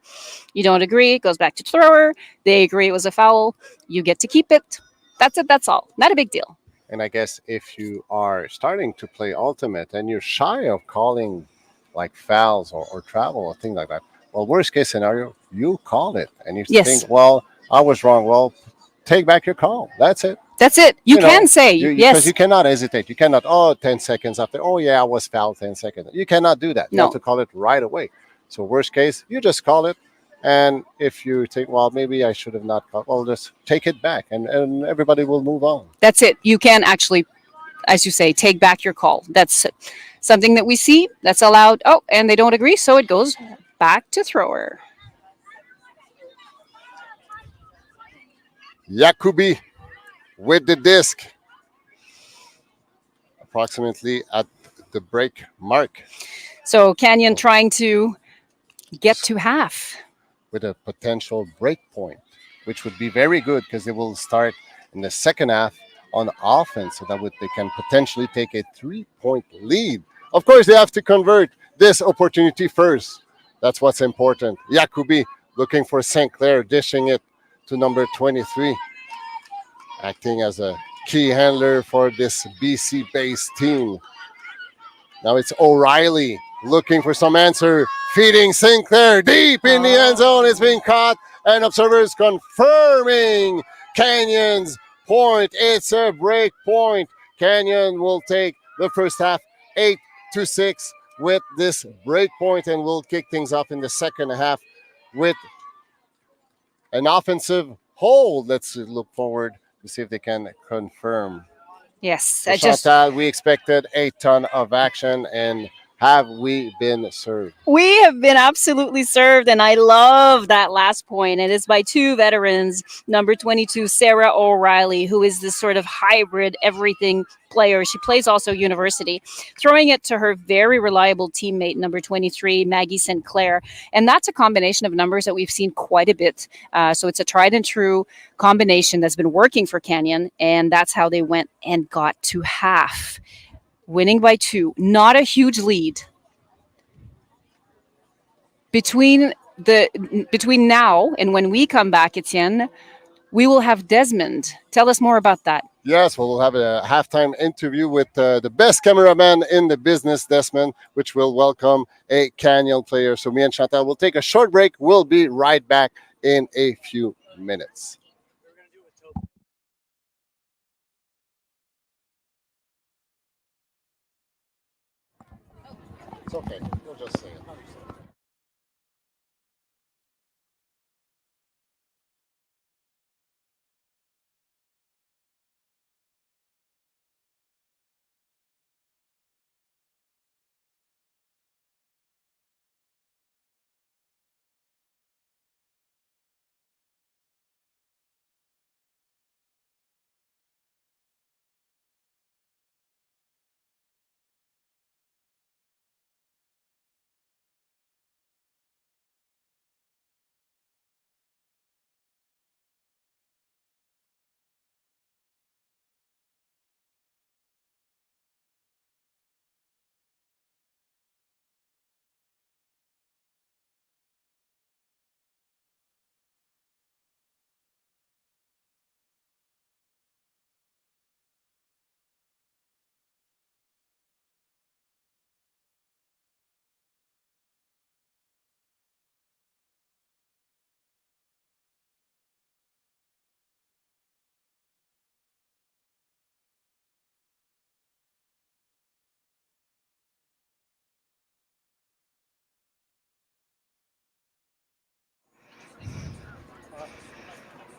You don't agree, it goes back to thrower. They agree it was a foul. You get to keep it. That's it. That's all. Not a big deal. And I guess if you are starting to play Ultimate and you're shy of calling like fouls or travel or things like that, well, worst case scenario, you call it. And you think, well, I was wrong. Well, take back your call. That's it. That's it. You can say, yes. Because you cannot hesitate. You cannot, 10 seconds after, I was fouled 10 seconds. You cannot do that. You have to call it right away. So worst case, you just call it. And if you think, well, maybe I should have not called, well, just take it back and everybody will move on. That's it. You can actually, as you say, take back your call. That's something that we see. That's allowed. Oh, and they don't agree. So it goes back to thrower. Yakubi with the disc. Approximately at the break mark. So Canyon trying to get to half. With a potential break point, which would be very good because they will start in the second half on offense so that they can potentially take a 3-point lead. Of course, they have to convert this opportunity first. That's what's important. Yakubi looking for St. Clair, dishing it to number 23, acting as a key handler for this BC-based team. Now it's O'Reilly looking for some answer, feeding St. Clair deep in the end zone. It's being caught, and observers confirming Canyon's point. It's a break point. Canyon will take the first half 8-6 with this break point, and will kick things off in the second half with an offensive hold. Let's look forward to see if they can confirm. Yes, So Chantal, we expected a ton of action, and have we been served? We have been absolutely served, and I love that last point. It is by two veterans, number 22, Sarah O'Reilly, who is this sort of hybrid everything player. She plays also university, throwing it to her very reliable teammate, number 23, Maggie St. Clair. And that's a combination of numbers that we've seen quite a bit. So it's a tried and true combination that's been working for Canyon, and that's how they went and got to half. Winning by 2, not a huge lead. Between now and when we come back, Etienne, we will have Desmond. Tell us more about that. Yes, we'll have a halftime interview with the best cameraman in the business, Desmond, which will welcome a Canyon player. So me and Chantal will take a short break. We'll be right back in a few minutes. It's okay. We'll just say it.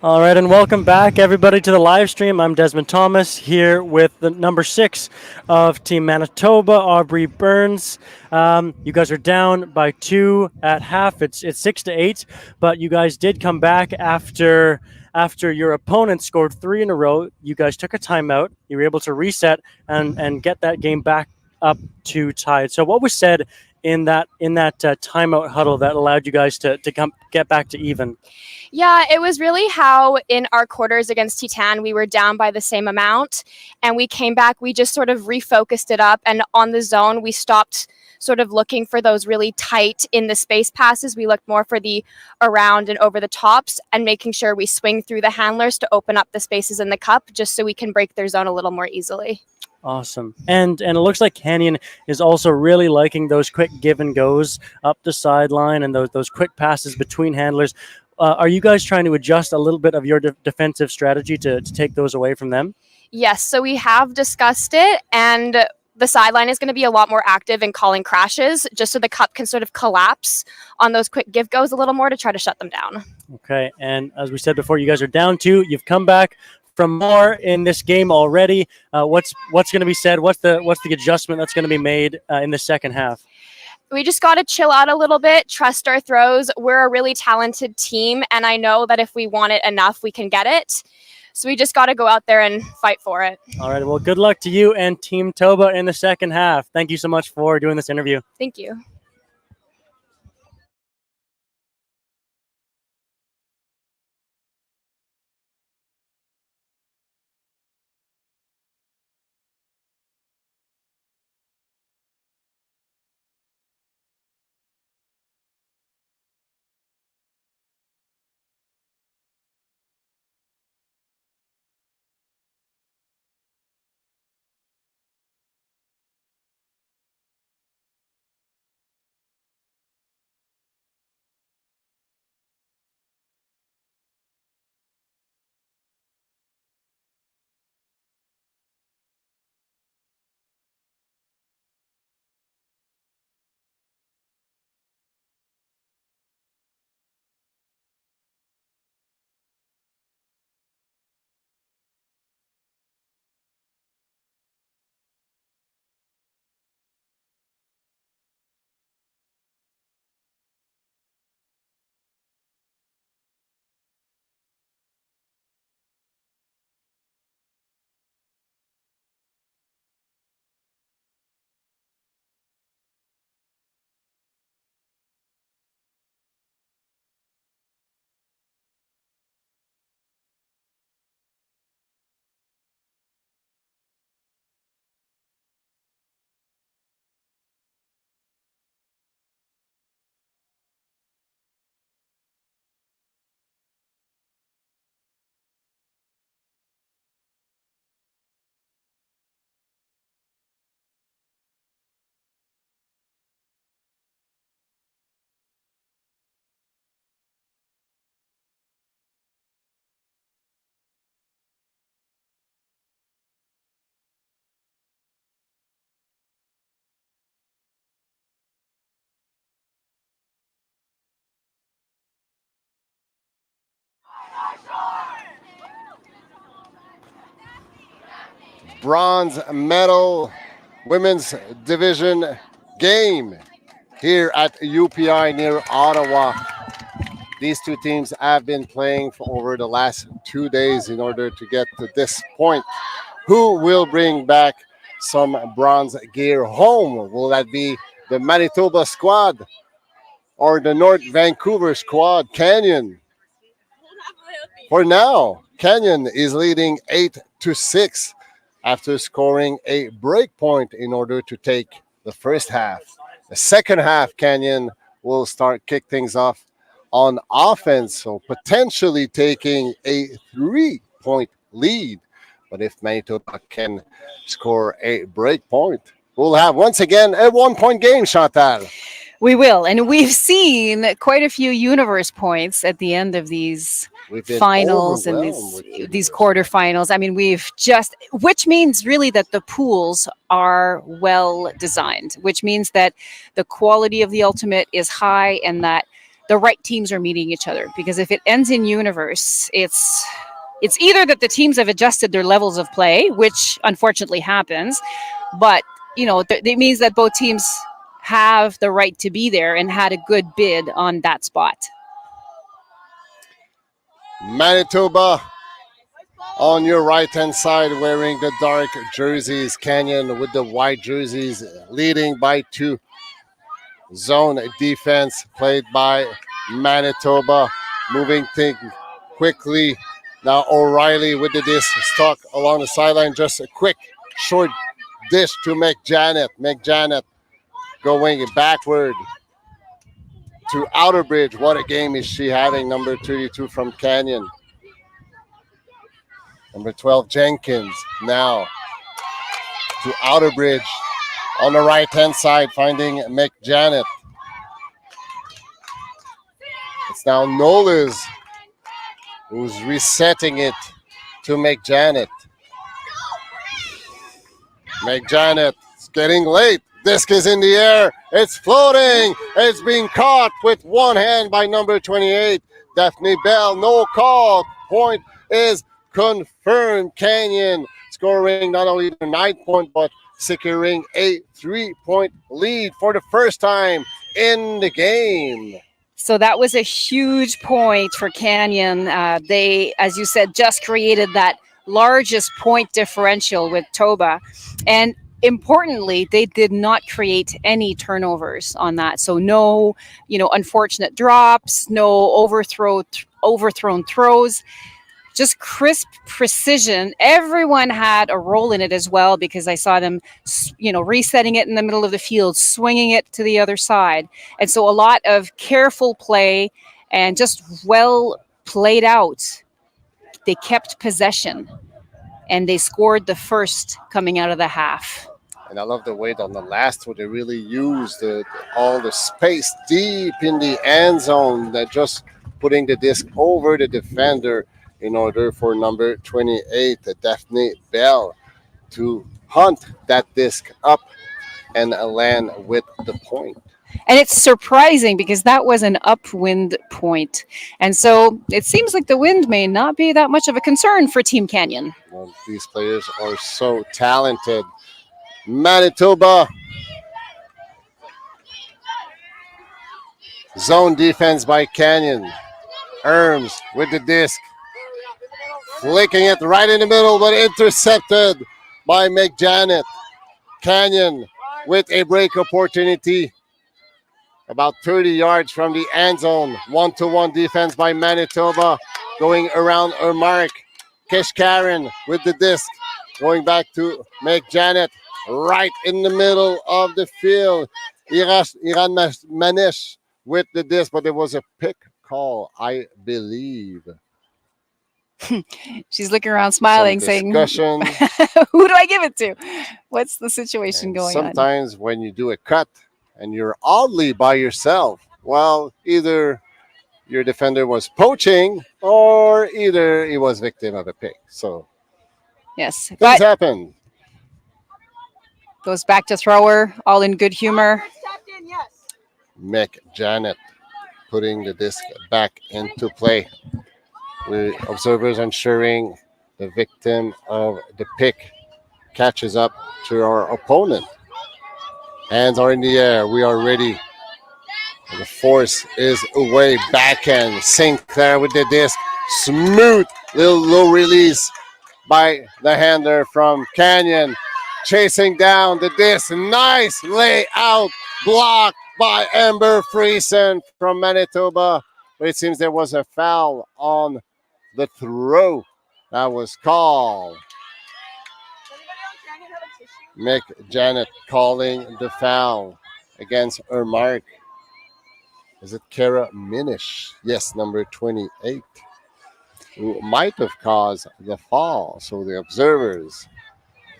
All right, and welcome back, everybody, to the live stream. I'm Desmond Thomas here with the number 6 of Team Manitoba, Aubrey Burns. You guys are down by 2 at half. It's 6-8, but you guys did come back after your opponent scored 3 in a row. You guys took a timeout. You were able to reset and get that game back up to tied. So, what was said in that timeout huddle that allowed you guys to get back to even? Yeah, it was really how in our quarters against Titan, we were down by the same amount and we came back, we just sort of refocused it up, and on the zone, we stopped sort of looking for those really tight in the space passes. We looked more for the around and over the tops and making sure we swing through the handlers to open up the spaces in the cup just so we can break their zone a little more easily. Awesome. And it looks like Canyon is also really liking those quick give and goes up the sideline and those quick passes between handlers. Are you guys trying to adjust a little bit of your defensive strategy to take those away from them? Yes, so we have discussed it, and the sideline is going to be a lot more active in calling crashes just so the cup can sort of collapse on those quick give goes a little more to try to shut them down. Okay, and as we said before, you guys are down 2. You've come back from more in this game already. What's going to be said? What's the adjustment that's going to be made in the second half? We just got to chill out a little bit, trust our throws. We're a really talented team, and I know that if we want it enough, we can get it. So we just got to go out there and fight for it. All right, well, good luck to you and Team Toba in the second half. Thank you so much for doing this interview. Thank you. Bronze medal women's division game here at UPI near Ottawa. These two teams have been playing for over the last 2 days in order to get to this point. Who will bring back some bronze gear home? Will that be the Manitoba squad or the North Vancouver squad? Canyon. For now, Canyon is leading 8-6 after scoring a break point in order to take the first half. The second half, Canyon will kick things off on offense, so potentially taking a 3-point lead. But if Manitoba can score a break point, we'll have once again a 1-point game, Chantal. We will, and we've seen quite a few universe points at the end of these finals and these quarterfinals. I mean, which means really that the pools are well designed, which means that the quality of the ultimate is high and that the right teams are meeting each other. Because if it ends in universe, it's either that the teams have adjusted their levels of play, which unfortunately happens, but it means that both teams have the right to be there and had a good bid on that spot. Manitoba on your right-hand side wearing the dark jerseys. Canyon with the white jerseys, leading by 2. Zone defense played by Manitoba, moving things quickly. Now O'Reilly with the disc stuck along the sideline. Just a quick short dish to McJanet. McJanet going backward to Outerbridge. What a game is she having, number 32 from Canyon. Number 12, Jenkins, now to Outerbridge on the right-hand side, finding McJanet. It's now Knowles who's resetting it to McJanet. McJanet, it's getting late. Disc is in the air. It's floating. It's being caught with one hand by number 28, Daphne Bell. No call. Point is confirmed. Canyon scoring not only the 9-point, but securing a 3-point lead for the first time in the game. So that was a huge point for Canyon. They, as you said, just created that largest point differential with Toba. And importantly, they did not create any turnovers on that. So no, unfortunate drops, no overthrown throws, just crisp precision. Everyone had a role in it as well, because I saw them, resetting it in the middle of the field, swinging it to the other side. And so a lot of careful play and just well played out. They kept possession and they scored the first coming out of the half. And I love the way that on the last one, they really used all the space deep in the end zone, that just putting the disc over the defender in order for number 28, Daphne Bell, to hunt that disc up and land with the point. And it's surprising because that was an upwind point. And so it seems like the wind may not be that much of a concern for Team Canyon. Well, these players are so talented. Manitoba. Zone defense by Canyon. Erms with the disc. Flicking it right in the middle, but intercepted by McJanet. Canyon with a break opportunity about 30 yards from the end zone. 1-to-1 defense by Manitoba, going around her mark. Keshkaren with the disc, going back to McJanet, right in the middle of the field. Iran Manesh with the disc, but it was a pick call, I believe. She's looking around smiling, saying, who do I give it to? What's the situation going on? Sometimes when you do a cut and you're oddly by yourself, well, either your defender was poaching or either he was victim of a pick. So yes, things happen. Goes back to thrower, all in good humor. McJanet putting the disc back into play. The observers ensuring the victim of the pick catches up to our opponent. Hands are in the air. We are ready. The force is away. Backhand. Sinclair with the disc. Smooth little low release by the hander from Canyon. Chasing down the disc. Nice layout. Blocked by Amber Friesen from Manitoba. But it seems there was a foul on the throw that was called. McJanet calling the foul against her mark. Is it Kara Minish? Yes, number 28, who might have caused the fall. So the observers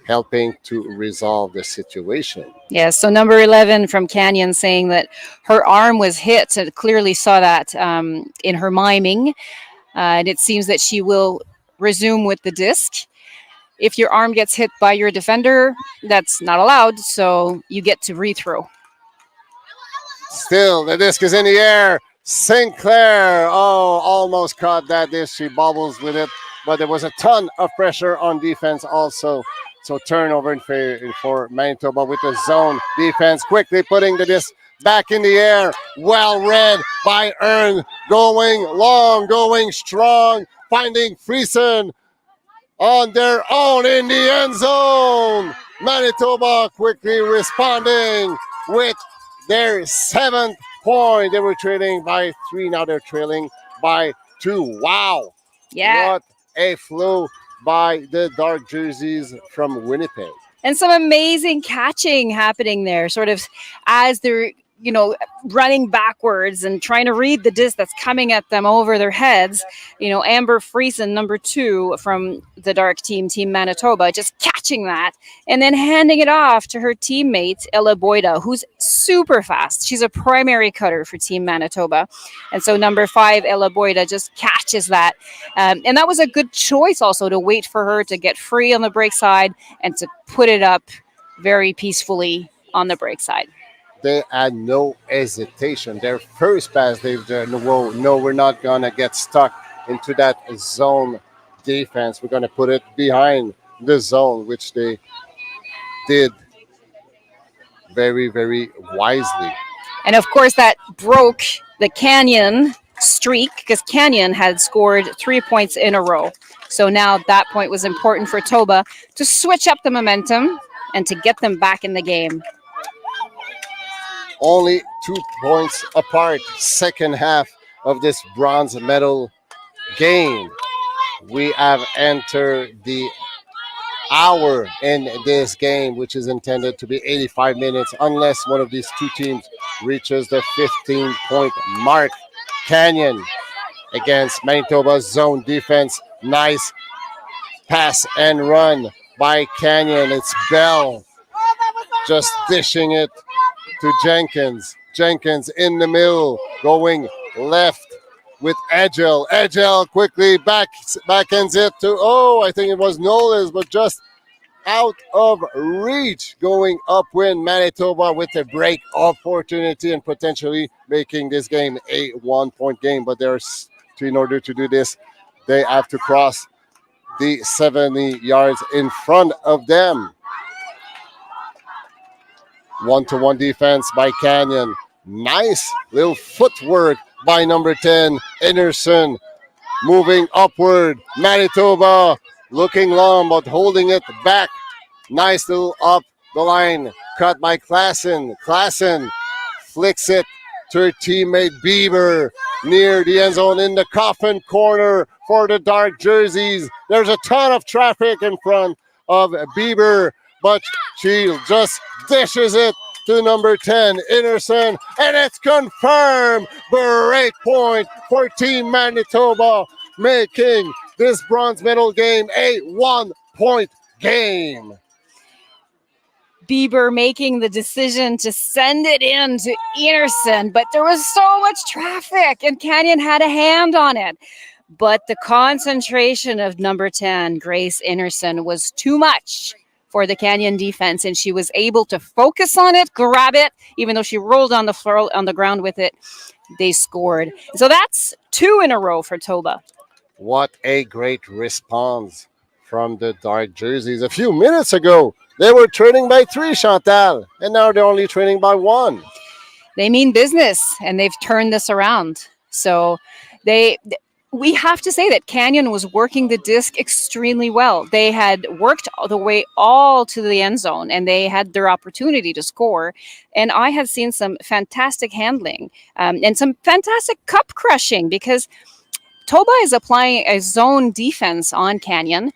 helping to resolve the situation. Yeah, so number 11 from Canyon saying that her arm was hit. And clearly saw that in her miming. And it seems that she will resume with the disc. If your arm gets hit by your defender, that's not allowed, so you get to rethrow. Still, the disc is in the air. Sinclair, almost caught that dish. She bobbles with it, but there was a ton of pressure on defense also. So turnover for Manitoba with the zone defense, quickly putting the disc back in the air. Well read by Ern, going long, going strong, finding Friesen on their own in the end zone. Manitoba quickly responding with their 7th point. They were trailing by 3. Now they're trailing by 2. Wow. Yeah. What a flow by the dark jerseys from Winnipeg. And some amazing catching happening there, sort of as they're, running backwards and trying to read the disc that's coming at them over their heads. Amber Friesen, number 2 from the dark team Manitoba, just catching that and then handing it off to her teammate, Ella Boyda, who's super fast. She's a primary cutter for Team Manitoba. And so number 5, Ella Boyda, just catches that. And that was a good choice also to wait for her to get free on the break side and to put it up very peacefully on the break side. They had no hesitation. Their first pass, they said, no, we're not going to get stuck into that zone defense. We're going to put it behind the zone, which they did very, very wisely. And of course, that broke the Canyon streak because Canyon had scored 3 points in a row. So now that point was important for Toba to switch up the momentum and to get them back in the game. Only 2 points apart, second half of this bronze medal game. We have entered the hour in this game, which is intended to be 85 minutes, unless one of these two teams reaches the 15-point mark. Canyon against Manitoba's zone defense. Nice pass and run by Canyon. It's Bell just dishing it to Jenkins. Jenkins in the middle, going left with Edgel. Edgel quickly backends it to, I think it was Knowles, but just out of reach, going upwind. Manitoba with a break opportunity and potentially making this game a 1-point game. But in order to do this, they have to cross the 70 yards in front of them. 1-to-1 defense by Canyon. Nice little footwork by number 10, Anderson. Moving upward. Manitoba looking long, but holding it back. Nice little up the line. Cut by Klassen. Klassen flicks it to her teammate Bieber near the end zone in the coffin corner for the dark jerseys. There's a ton of traffic in front of Bieber, but she just dishes it to number 10, Anderson, and it's confirmed. Great point for Team Manitoba, making this bronze medal game a 1-point game. Bieber making the decision to send it in to Anderson, but there was so much traffic and Canyon had a hand on it. But the concentration of number 10, Grace Anderson, was too much for the Canyon defense, and she was able to focus on it, grab it, even though she rolled on the floor, on the ground with it. They scored. So that's 2 in a row for Toba. What a great response from the dark jerseys. A few minutes ago, they were trailing by 3, Chantal, and now they're only trailing by 1. They mean business, and they've turned this around. So we have to say that Canyon was working the disc extremely well. They had worked the way all to the end zone, and they had their opportunity to score. And I have seen some fantastic handling and some fantastic cup crushing, because Toba is applying a zone defense on Canyon,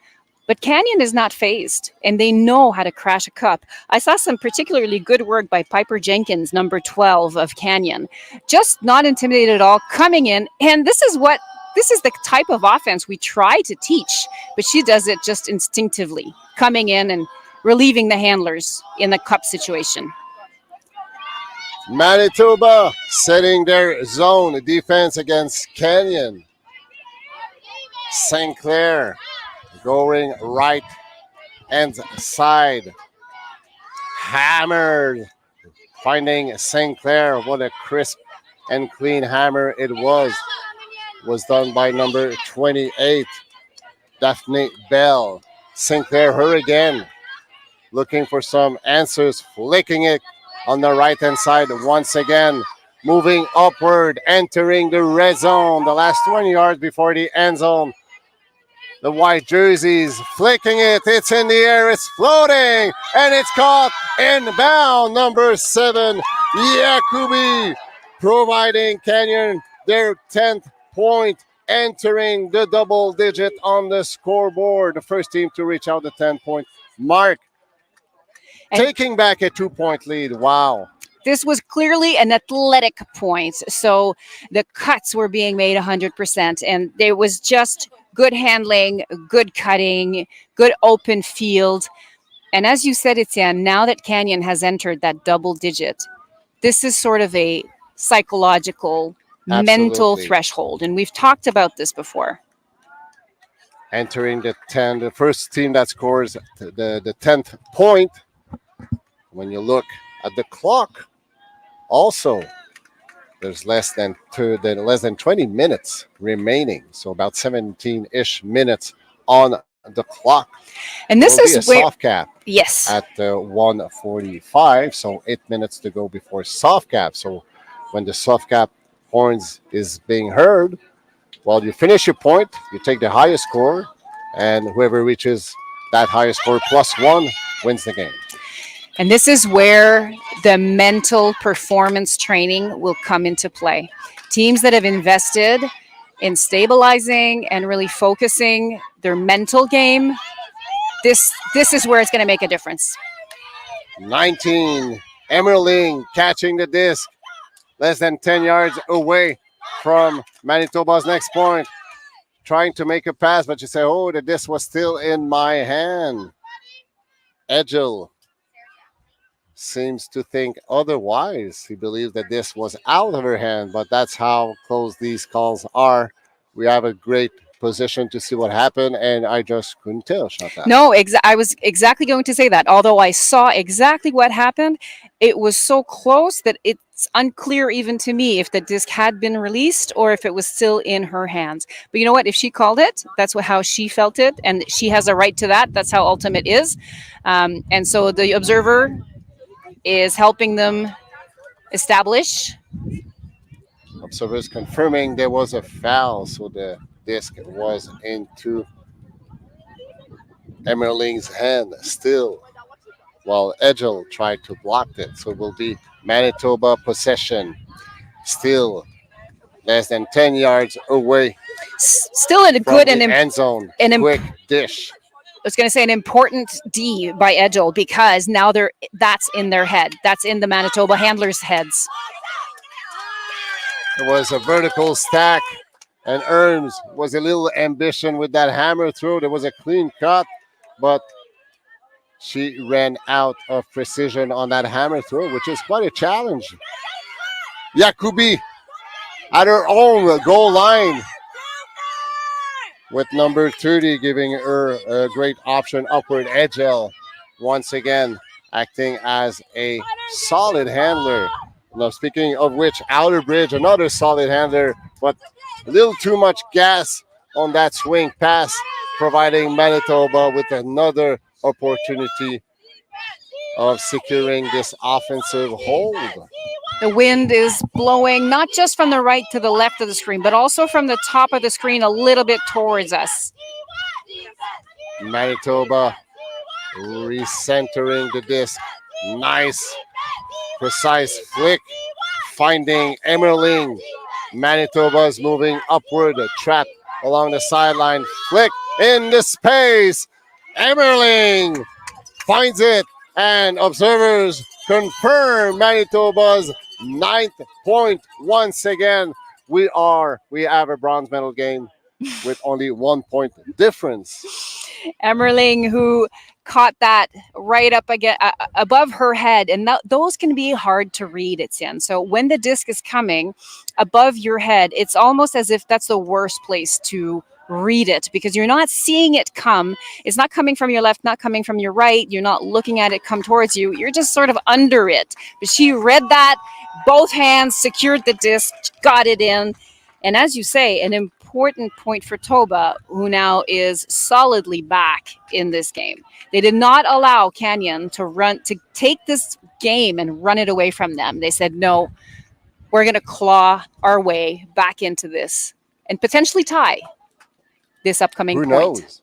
but Canyon is not phased, and they know how to crash a cup. I saw some particularly good work by Piper Jenkins, number 12 of Canyon. Just not intimidated at all, coming in, and this is the type of offense we try to teach, but she does it just instinctively, coming in and relieving the handlers in the cup situation. Manitoba setting their zone defense against Canyon. St. Clair going right hand side. Hammered. Finding St. Clair. What a crisp and clean hammer it was done by number 28, Daphne Bell. Sinclair, her again, looking for some answers, flicking it on the right-hand side once again, moving upward, entering the red zone, the last 20 yards before the end zone. The white jerseys flicking it. It's in the air. It's floating. And it's caught inbound. Number 7, Yakubi, providing Canyon their 10th point, entering the double digit on the scoreboard. The first team to reach out the 10-point mark. And taking back a 2-point lead. Wow. This was clearly an athletic point. So the cuts were being made 100%. And there was just good handling, good cutting, good open field. And as you said, Etienne, now that Canyon has entered that double digit, this is sort of a psychological, mental threshold. And we've talked about this before. Entering the 10, the first team that scores the 10th point. When you look at the clock, also, there's less than 20 minutes remaining, so about 17-ish minutes on the clock. And this is where soft cap. Yes. At 1:45, so 8 minutes to go before soft cap. So when the soft cap horns is being heard, well, you finish your point, you take the highest score, and whoever reaches that highest score +1 wins the game. And this is where the mental performance training will come into play. Teams that have invested in stabilizing and really focusing their mental game, this is where it's going to make a difference. 19, Emerling catching the disc, less than 10 yards away from Manitoba's next point. Trying to make a pass, but you say, oh, the disc was still in my hand. Edgel seems to think otherwise. He believes that this was out of her hand, but that's how close these calls are. We have a great position to see what happened, and I just couldn't tell, Chantal. No, I was exactly going to say that. Although I saw exactly what happened, it was so close that it's unclear even to me if the disc had been released or if it was still in her hands. But you know what? If she called it, that's how she felt it, and she has a right to that. That's how ultimate is. And so the observer is helping them establish. Observers confirming there was a foul, so the disc was into Emerling's hand still, while Edgel tried to block it. So it will be Manitoba possession, still less than 10 yards away. Still in a good and end zone. Quick dish. I was going to say an important D by Edgel, because now that's in their head. That's in the Manitoba handlers' heads. It was a vertical stack, and Erms was a little ambition with that hammer throw. There was a clean cut, but she ran out of precision on that hammer throw, which is quite a challenge. Yakubi at her own goal line, with number 30 giving her a great option upward. Edgel once again acting as a solid handler. Now, speaking of which, Outer Bridge, another solid handler, but a little too much gas on that swing pass, providing Manitoba with another opportunity of securing this offensive hold. The wind is blowing not just from the right to the left of the screen, but also from the top of the screen a little bit towards us. Manitoba recentering the disc. Nice, precise flick, finding Emerling. Manitoba's moving upward, trapped along the sideline. Flick in the space. Emerling finds it, and observers confirm Manitoba's 9th point. Once again, we have a bronze medal game with only 1 point difference. Emerling, who caught that right up again above her head, and those can be hard to read, Etienne. So when the disc is coming above your head, it's almost as if that's the worst place to read it because you're not seeing it come. It's not coming from your left, not coming from your right. You're not looking at it come towards you. You're just sort of under it. But she read that, both hands, secured the disc, got it in. And as you say, an important point for Toba, who now is solidly back in this game. They did not allow Canyon to take this game and run it away from them. They said, no, we're going to claw our way back into this and potentially tie this upcoming point. Who knows?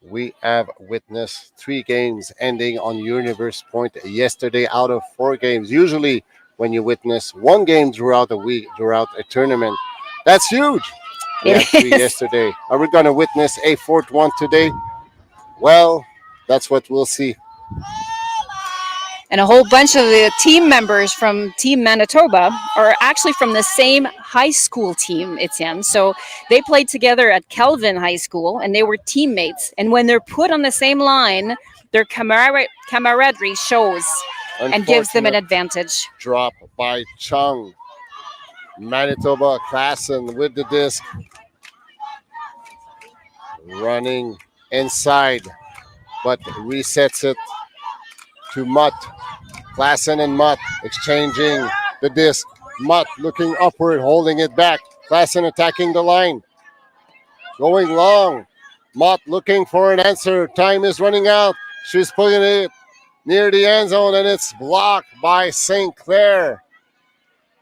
We have witnessed 3 games ending on universe point yesterday out of 4 games. Usually when you witness 1 game throughout a week, throughout a tournament, that's huge. We had 3 yesterday. Are we going to witness a 4th one today? Well, that's what we'll see. And a whole bunch of the team members from Team Manitoba are actually from the same high school team, Etienne. So they played together at Kelvin High School, and they were teammates. And when they're put on the same line, their camaraderie shows and gives them an advantage. Drop by Chung. Manitoba Klassen with the disc. Running inside, but resets it to Mutt. Klassen and Mutt exchanging the disc. Mutt looking upward, holding it back. Klassen attacking the line. Going long. Mutt looking for an answer. Time is running out. She's putting it near the end zone, and it's blocked by St. Clair.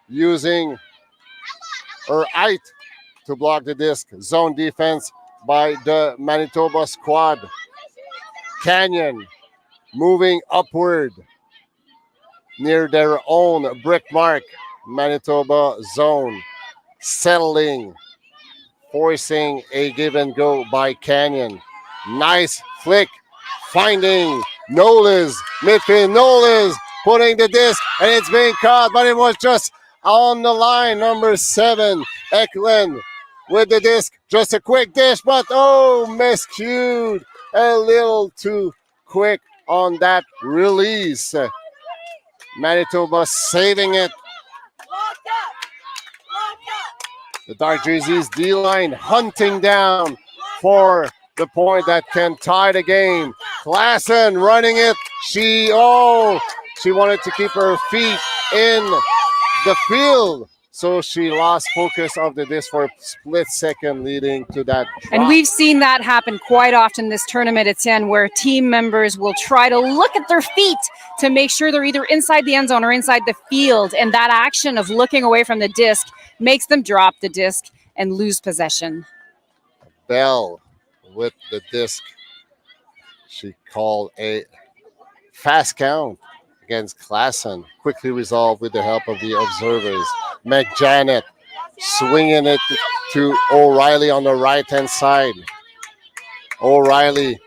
Using her height to block the disc. Zone defense by the Manitoba squad. Canyon moving upward near their own brick mark. Manitoba zone settling, forcing a give and go by Canyon. Nice flick, finding Nolis, midfield. Nolis putting the disc, and it's being caught, but it was just on the line. Number 7, Eklund with the disc. Just a quick dish, but miscued. A little too quick on that release. Manitoba saving it. The Dark Jerseys D-line hunting down for the point that can tie the game. Klassen running it. She wanted to keep her feet in the field, so she lost focus of the disc for a split second, leading to that drop. And we've seen that happen quite often this tournament, Etienne, where team members will try to look at their feet to make sure they're either inside the end zone or inside the field, and that action of looking away from the disc makes them drop the disc and lose possession. Bell with the disc. She called a fast count against Klassen. Quickly resolved with the help of the observers. McJanet swinging it to O'Reilly on the right-hand side. O'Reilly,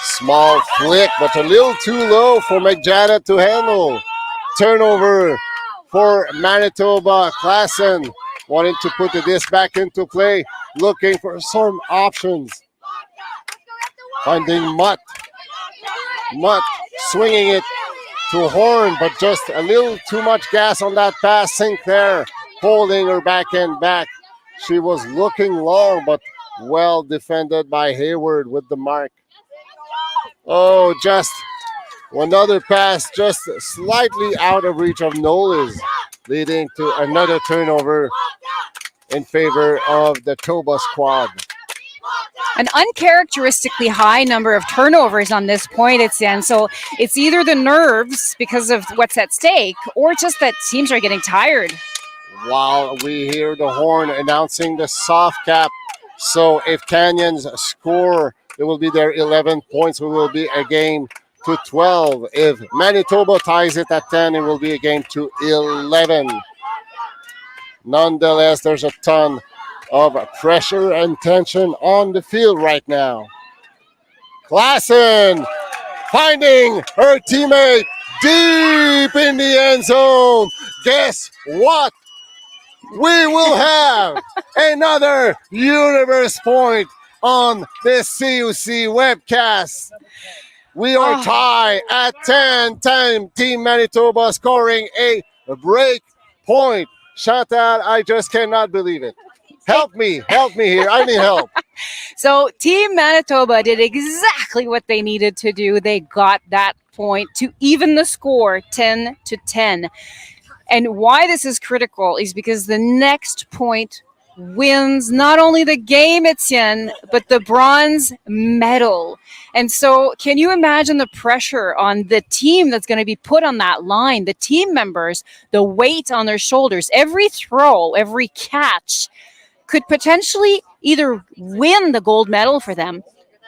small flick, but a little too low for McJanet to handle. Turnover for Manitoba. Klassen wanting to put the disc back into play, looking for some options. Finding Mutt. Mutt swinging it to Horn, but just a little too much gas on that pass. St. Clair holding her back end back. She was looking long, but well defended by Hayward with the mark. Just another pass, just slightly out of reach of Nolis, leading to another turnover in favor of the Toba squad. An uncharacteristically high number of turnovers on this point, Etienne. So it's either the nerves because of what's at stake, or just that teams are getting tired. While we hear the horn announcing the soft cap. So if Canyons score, it will be their 11 points. It will be a game to 12. If Manitoba ties it at 10, it will be a game to 11. Nonetheless, there's a ton of pressure and tension on the field right now. Klassen finding her teammate deep in the end zone. Guess what? We will have another universe point on this CUC webcast. We are tied at 10. Team Manitoba scoring a break point. Chantal, I just cannot believe it. Help me here. I need help. So Team Manitoba did exactly what they needed to do. They got that point to even the score 10-10. And why this is critical is because the next point wins not only the game, Etienne, but the bronze medal. And so can you imagine the pressure on the team that's going to be put on that line, the team members, the weight on their shoulders, every throw, every catch could potentially either win the gold medal for them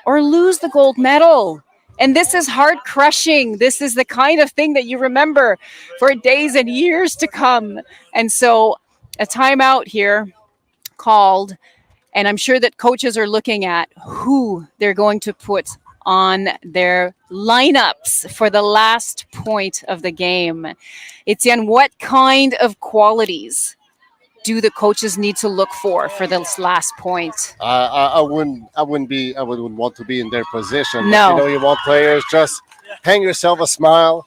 or lose the gold medal. And this is heart crushing. This is the kind of thing that you remember for days and years to come. And so a timeout here called, and I'm sure that coaches are looking at who they're going to put on their lineups for the last point of the game. Etienne, what kind of qualities do the coaches need to look for this last point? I wouldn't want to be in their position. No. You want players, just hang yourself a smile,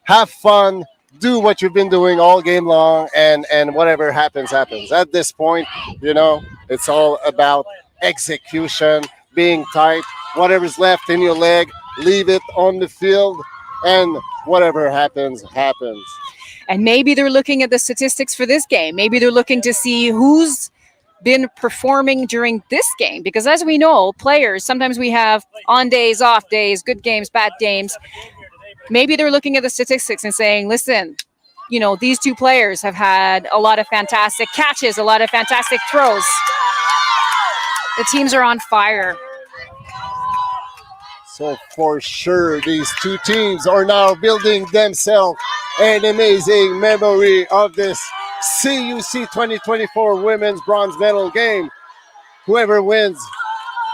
have fun, do what you've been doing all game long, and whatever happens. At this point, it's all about execution, being tight, whatever's left in your leg, leave it on the field, and whatever happens. And maybe they're looking at the statistics for this game. Maybe they're looking to see who's been performing during this game. Because as we know, players, sometimes we have on days, off days, good games, bad games. Maybe they're looking at the statistics and saying, listen, these two players have had a lot of fantastic catches, a lot of fantastic throws. The teams are on fire. So for sure, these two teams are now building themselves an amazing memory of this CUC 2024 Women's Bronze Medal game. Whoever wins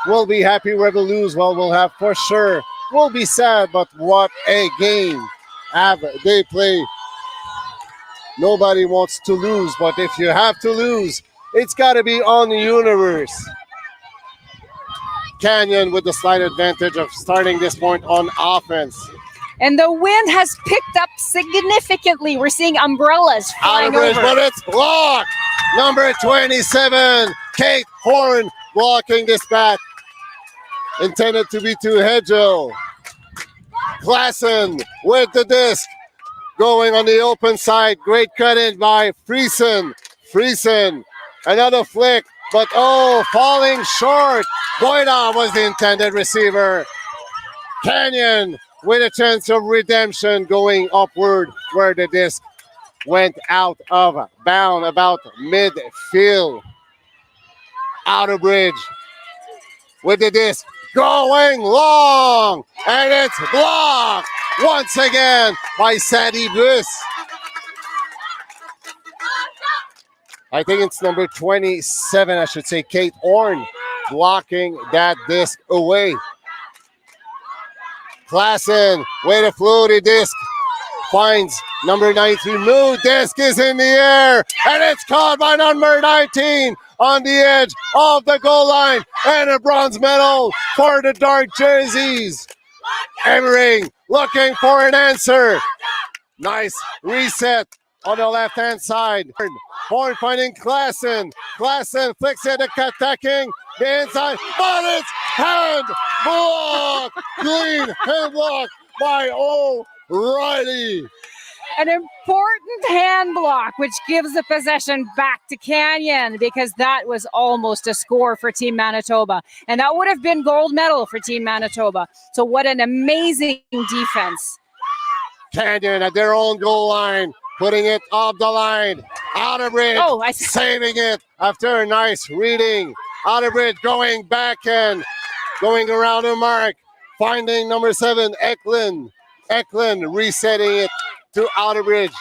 will be happy. Whoever loses, we'll have for sure. We'll be sad, but what a game have they played. Nobody wants to lose, but if you have to lose, it's got to be on the universe. Canyon with the slight advantage of starting this point on offense. And the wind has picked up significantly. We're seeing umbrellas flying over. But it's blocked. Number 27, Kate Horn, blocking this back. Intended to be to Hedgel. Klassen with the disc. Going on the open side. Great cut in by Friesen. Another flick. But falling short. Boyda was the intended receiver. Canyon with a chance of redemption going upward where the disc went out of bound about midfield. Outer bridge with the disc going long, and it's blocked once again by Sadie Bus. I think it's number 27, I should say, Kate Horn, blocking that disc away. Klassen with a floaty disc finds number 93. New disc is in the air, and it's caught by number 19 on the edge of the goal line, and a bronze medal for the dark jerseys. Emmering looking for an answer. Nice reset on the left-hand side. Horn finding Klassen. Klassen flicks it, attacking the inside, but it's hand block. Clean hand block by O'Reilly. An important hand block, which gives the possession back to Canyon, because that was almost a score for Team Manitoba. And that would have been gold medal for Team Manitoba. So what an amazing defense. Canyon at their own goal line, putting it off the line. Outerbridge saving it after a nice reading. Outerbridge going back and going around the mark, finding number 7, Eklund. Eklund resetting it to Outerbridge.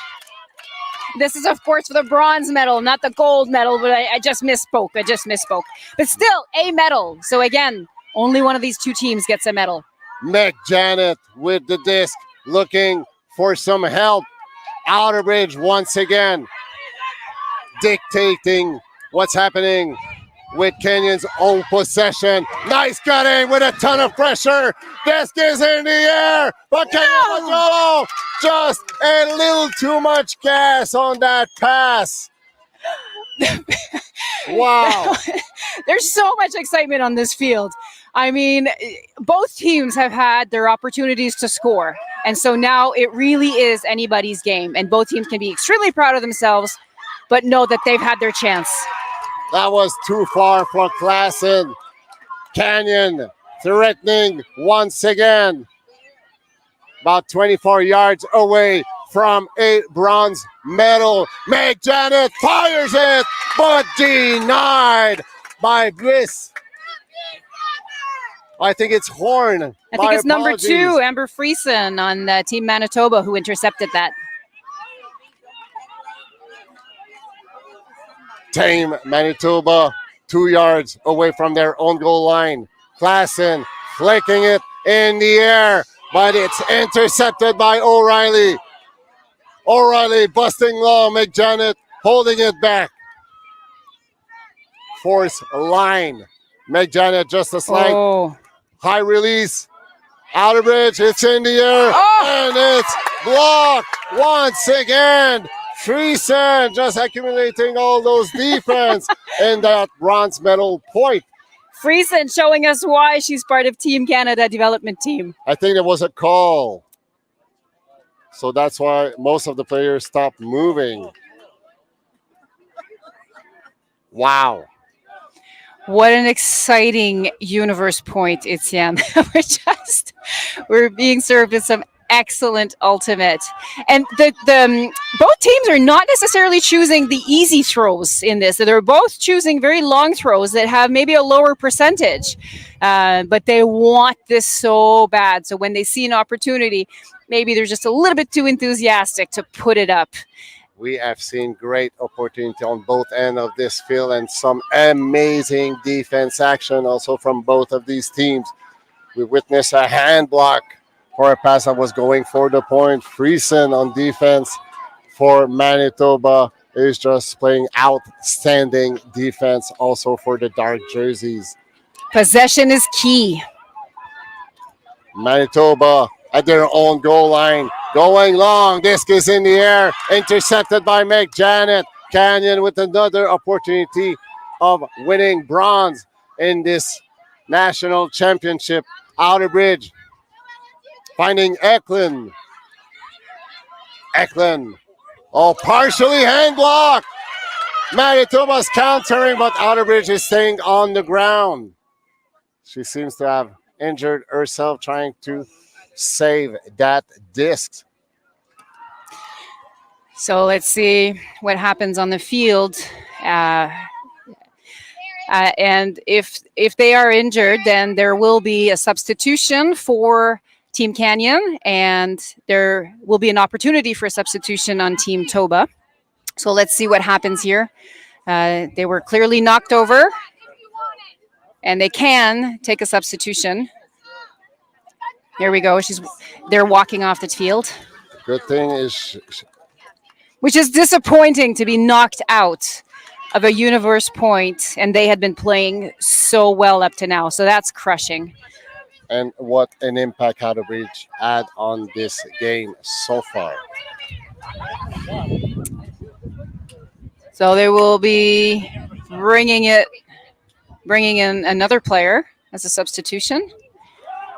This is, of course, for the bronze medal, not the gold medal, but I just misspoke. But still, a medal. So again, only one of these two teams gets a medal. McJanet with the disc, looking for some help. Outerbridge once again dictating what's happening with Kenyon's own possession. Nice cutting with a ton of pressure. Disc is in the air, but Kenyon just a little too much gas on that pass. Wow. There's so much excitement on this field. I mean, both teams have had their opportunities to score. And so now it really is anybody's game. And both teams can be extremely proud of themselves, but know that they've had their chance. That was too far for Klassen. Canyon threatening once again. About 24 yards away from a bronze medal. Meg Janet fires it, but denied by Bliss. I think it's Horn. I think it's number 2, Amber Friesen on Team Manitoba, who intercepted that. Team Manitoba 2 yards away from their own goal line. Klassen flicking it in the air, but it's intercepted by O'Reilly. O'Reilly busting low, McJanet holding it back. Force line. McJanet just a slight high release. Outerbridge, it's in the air, and it's blocked once again. Friesen just accumulating all those defense and that bronze medal point. Friesen showing us why she's part of Team Canada development team. I think there was a call. So that's why most of the players stopped moving. Wow. What an exciting universe point, Etienne. We're being served with some excellent ultimate. And the both teams are not necessarily choosing the easy throws in this. So they're both choosing very long throws that have maybe a lower percentage. But they want this so bad. So when they see an opportunity, maybe they're just a little bit too enthusiastic to put it up. We have seen great opportunity on both ends of this field and some amazing defense action also from both of these teams. We witnessed a hand block for a pass that was going for the point. Friesen on defense for Manitoba is just playing outstanding defense also for the dark jerseys. Possession is key. Manitoba at their own goal line. Going long, disc is in the air, intercepted by Meg Janet. Canyon with another opportunity of winning bronze in this national championship. Outerbridge finding Eklund. Eklund, partially hand block. Manitoba's countering, but Outerbridge is staying on the ground. She seems to have injured herself trying to save that disc. So let's see what happens on the field. And if they are injured, then there will be a substitution for Team Canyon, and there will be an opportunity for a substitution on Team Toba. So let's see what happens here. They were clearly knocked over, and they can take a substitution. Here we go. They're walking off the field. Good thing is, which is disappointing to be knocked out of a universe point, and they had been playing so well up to now. So that's crushing. And what an impact Outerbridge had on this game so far. So they will be bringing in another player as a substitution.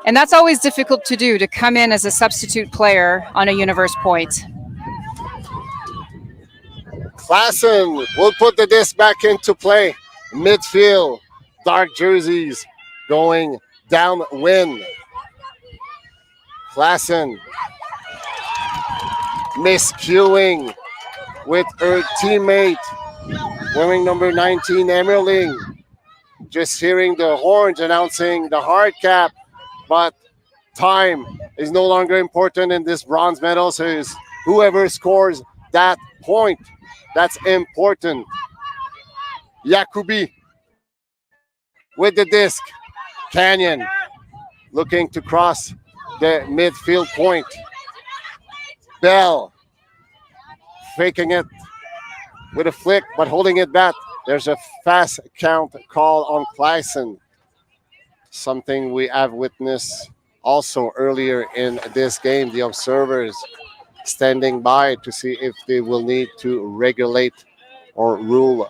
And that's always difficult to do, to come in as a substitute player on a universe point. Klassen will put the disc back into play. Midfield, dark jerseys going downwind. Klassen miscuing with her teammate, wearing number 19, Emerling. Just hearing the horns announcing the hard cap. But time is no longer important in this bronze medal. So it's whoever scores that point, that's important. Yakubi with the disc. Canyon looking to cross the midfield point. Bell faking it with a flick, but holding it back. There's a fast count call on Klassen. Something we have witnessed also earlier in this game. The observers standing by to see if they will need to regulate or rule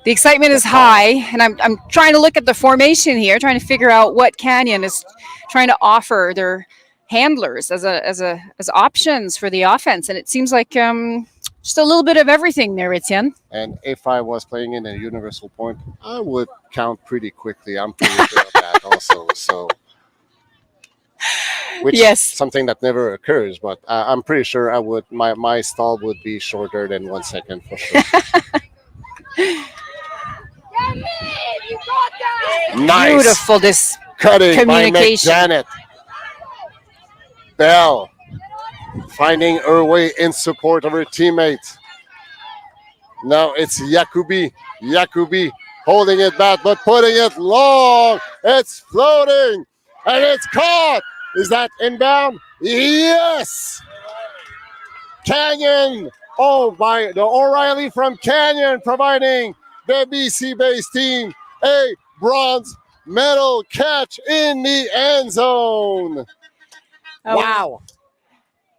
The excitement is high, and I'm trying to look at the formation here, trying to figure out what Canyon is trying to offer their handlers as options for the offense, and it seems like just a little bit of everything there, Etienne. And if I was playing in a universal point, I would count pretty quickly. I'm pretty good at that also. So, which Yes. something that never occurs, but I'm pretty sure I would. My stall would be shorter than 1 second for sure. Nice. Beautiful this Cutting by communication. McJanet. Bell finding her way in support of her teammates. Now it's Yakubi. Yakubi holding it back, but putting it long. It's floating, and it's caught. Is that inbound? Yes! Canyon. Oh, by the O'Reilly from Canyon providing the BC-based team a bronze medal catch in the end zone. Oh, Wow.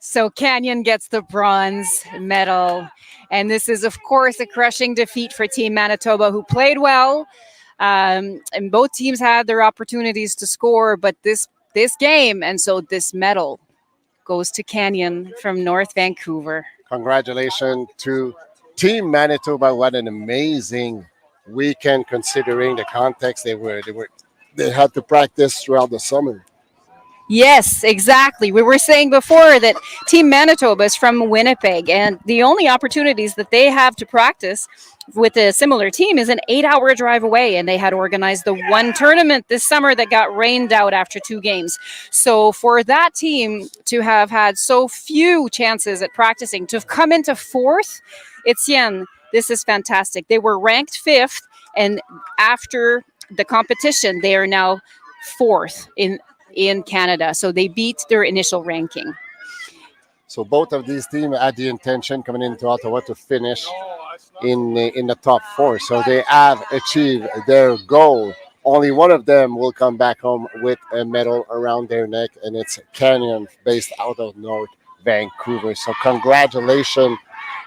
So Canyon gets the bronze medal. And this is, of course, a crushing defeat for Team Manitoba, who played well. And both teams had their opportunities to score, but this game, and so this medal goes to Canyon from North Vancouver. Congratulations to Team Manitoba. What an amazing weekend considering the context. They had to practice throughout the summer. Yes, exactly. We were saying before that Team Manitoba is from Winnipeg, and the only opportunities that they have to practice with a similar team is an 8-hour drive away, and they had organized the one tournament this summer that got rained out after 2 games. So for that team to have had so few chances at practicing, to have come into 4th, Etienne, this is fantastic. They were ranked 5th, and after the competition, they are now 4th in Canada. So they beat their initial ranking. So both of these teams had the intention coming into Ottawa to finish in the top 4. So they have achieved their goal. Only one of them will come back home with a medal around their neck, and it's Canyon based out of North Vancouver. So congratulations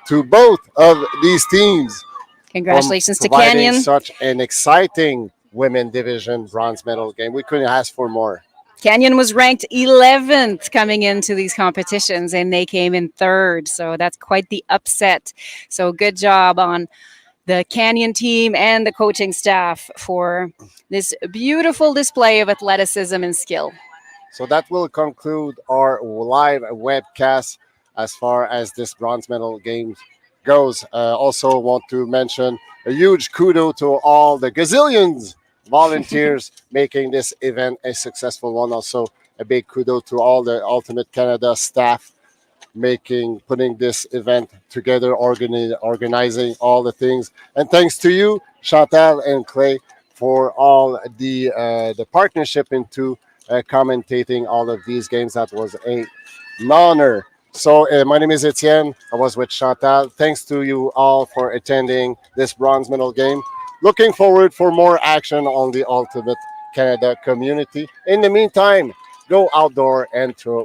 to both of these teams. Congratulations to providing Canyon. Such an exciting women division bronze medal game. We couldn't ask for more. Canyon was ranked 11th coming into these competitions, and they came in 3rd. So that's quite the upset. So good job on the Canyon team and the coaching staff for this beautiful display of athleticism and skill. So that will conclude our live webcast as far as this bronze medal game goes. Also want to mention a huge kudos to all the gazillions volunteers making this event a successful one. Also a big kudos to all the Ultimate Canada staff putting this event together, organizing all the things. And thanks to you, Chantal and Clay, for all the partnership into commentating all of these games. That was an honor. So my name is Etienne. I was with Chantal. Thanks to you all for attending this bronze medal game. Looking forward for more action on the Ultimate Canada community. In the meantime, go outdoor and throw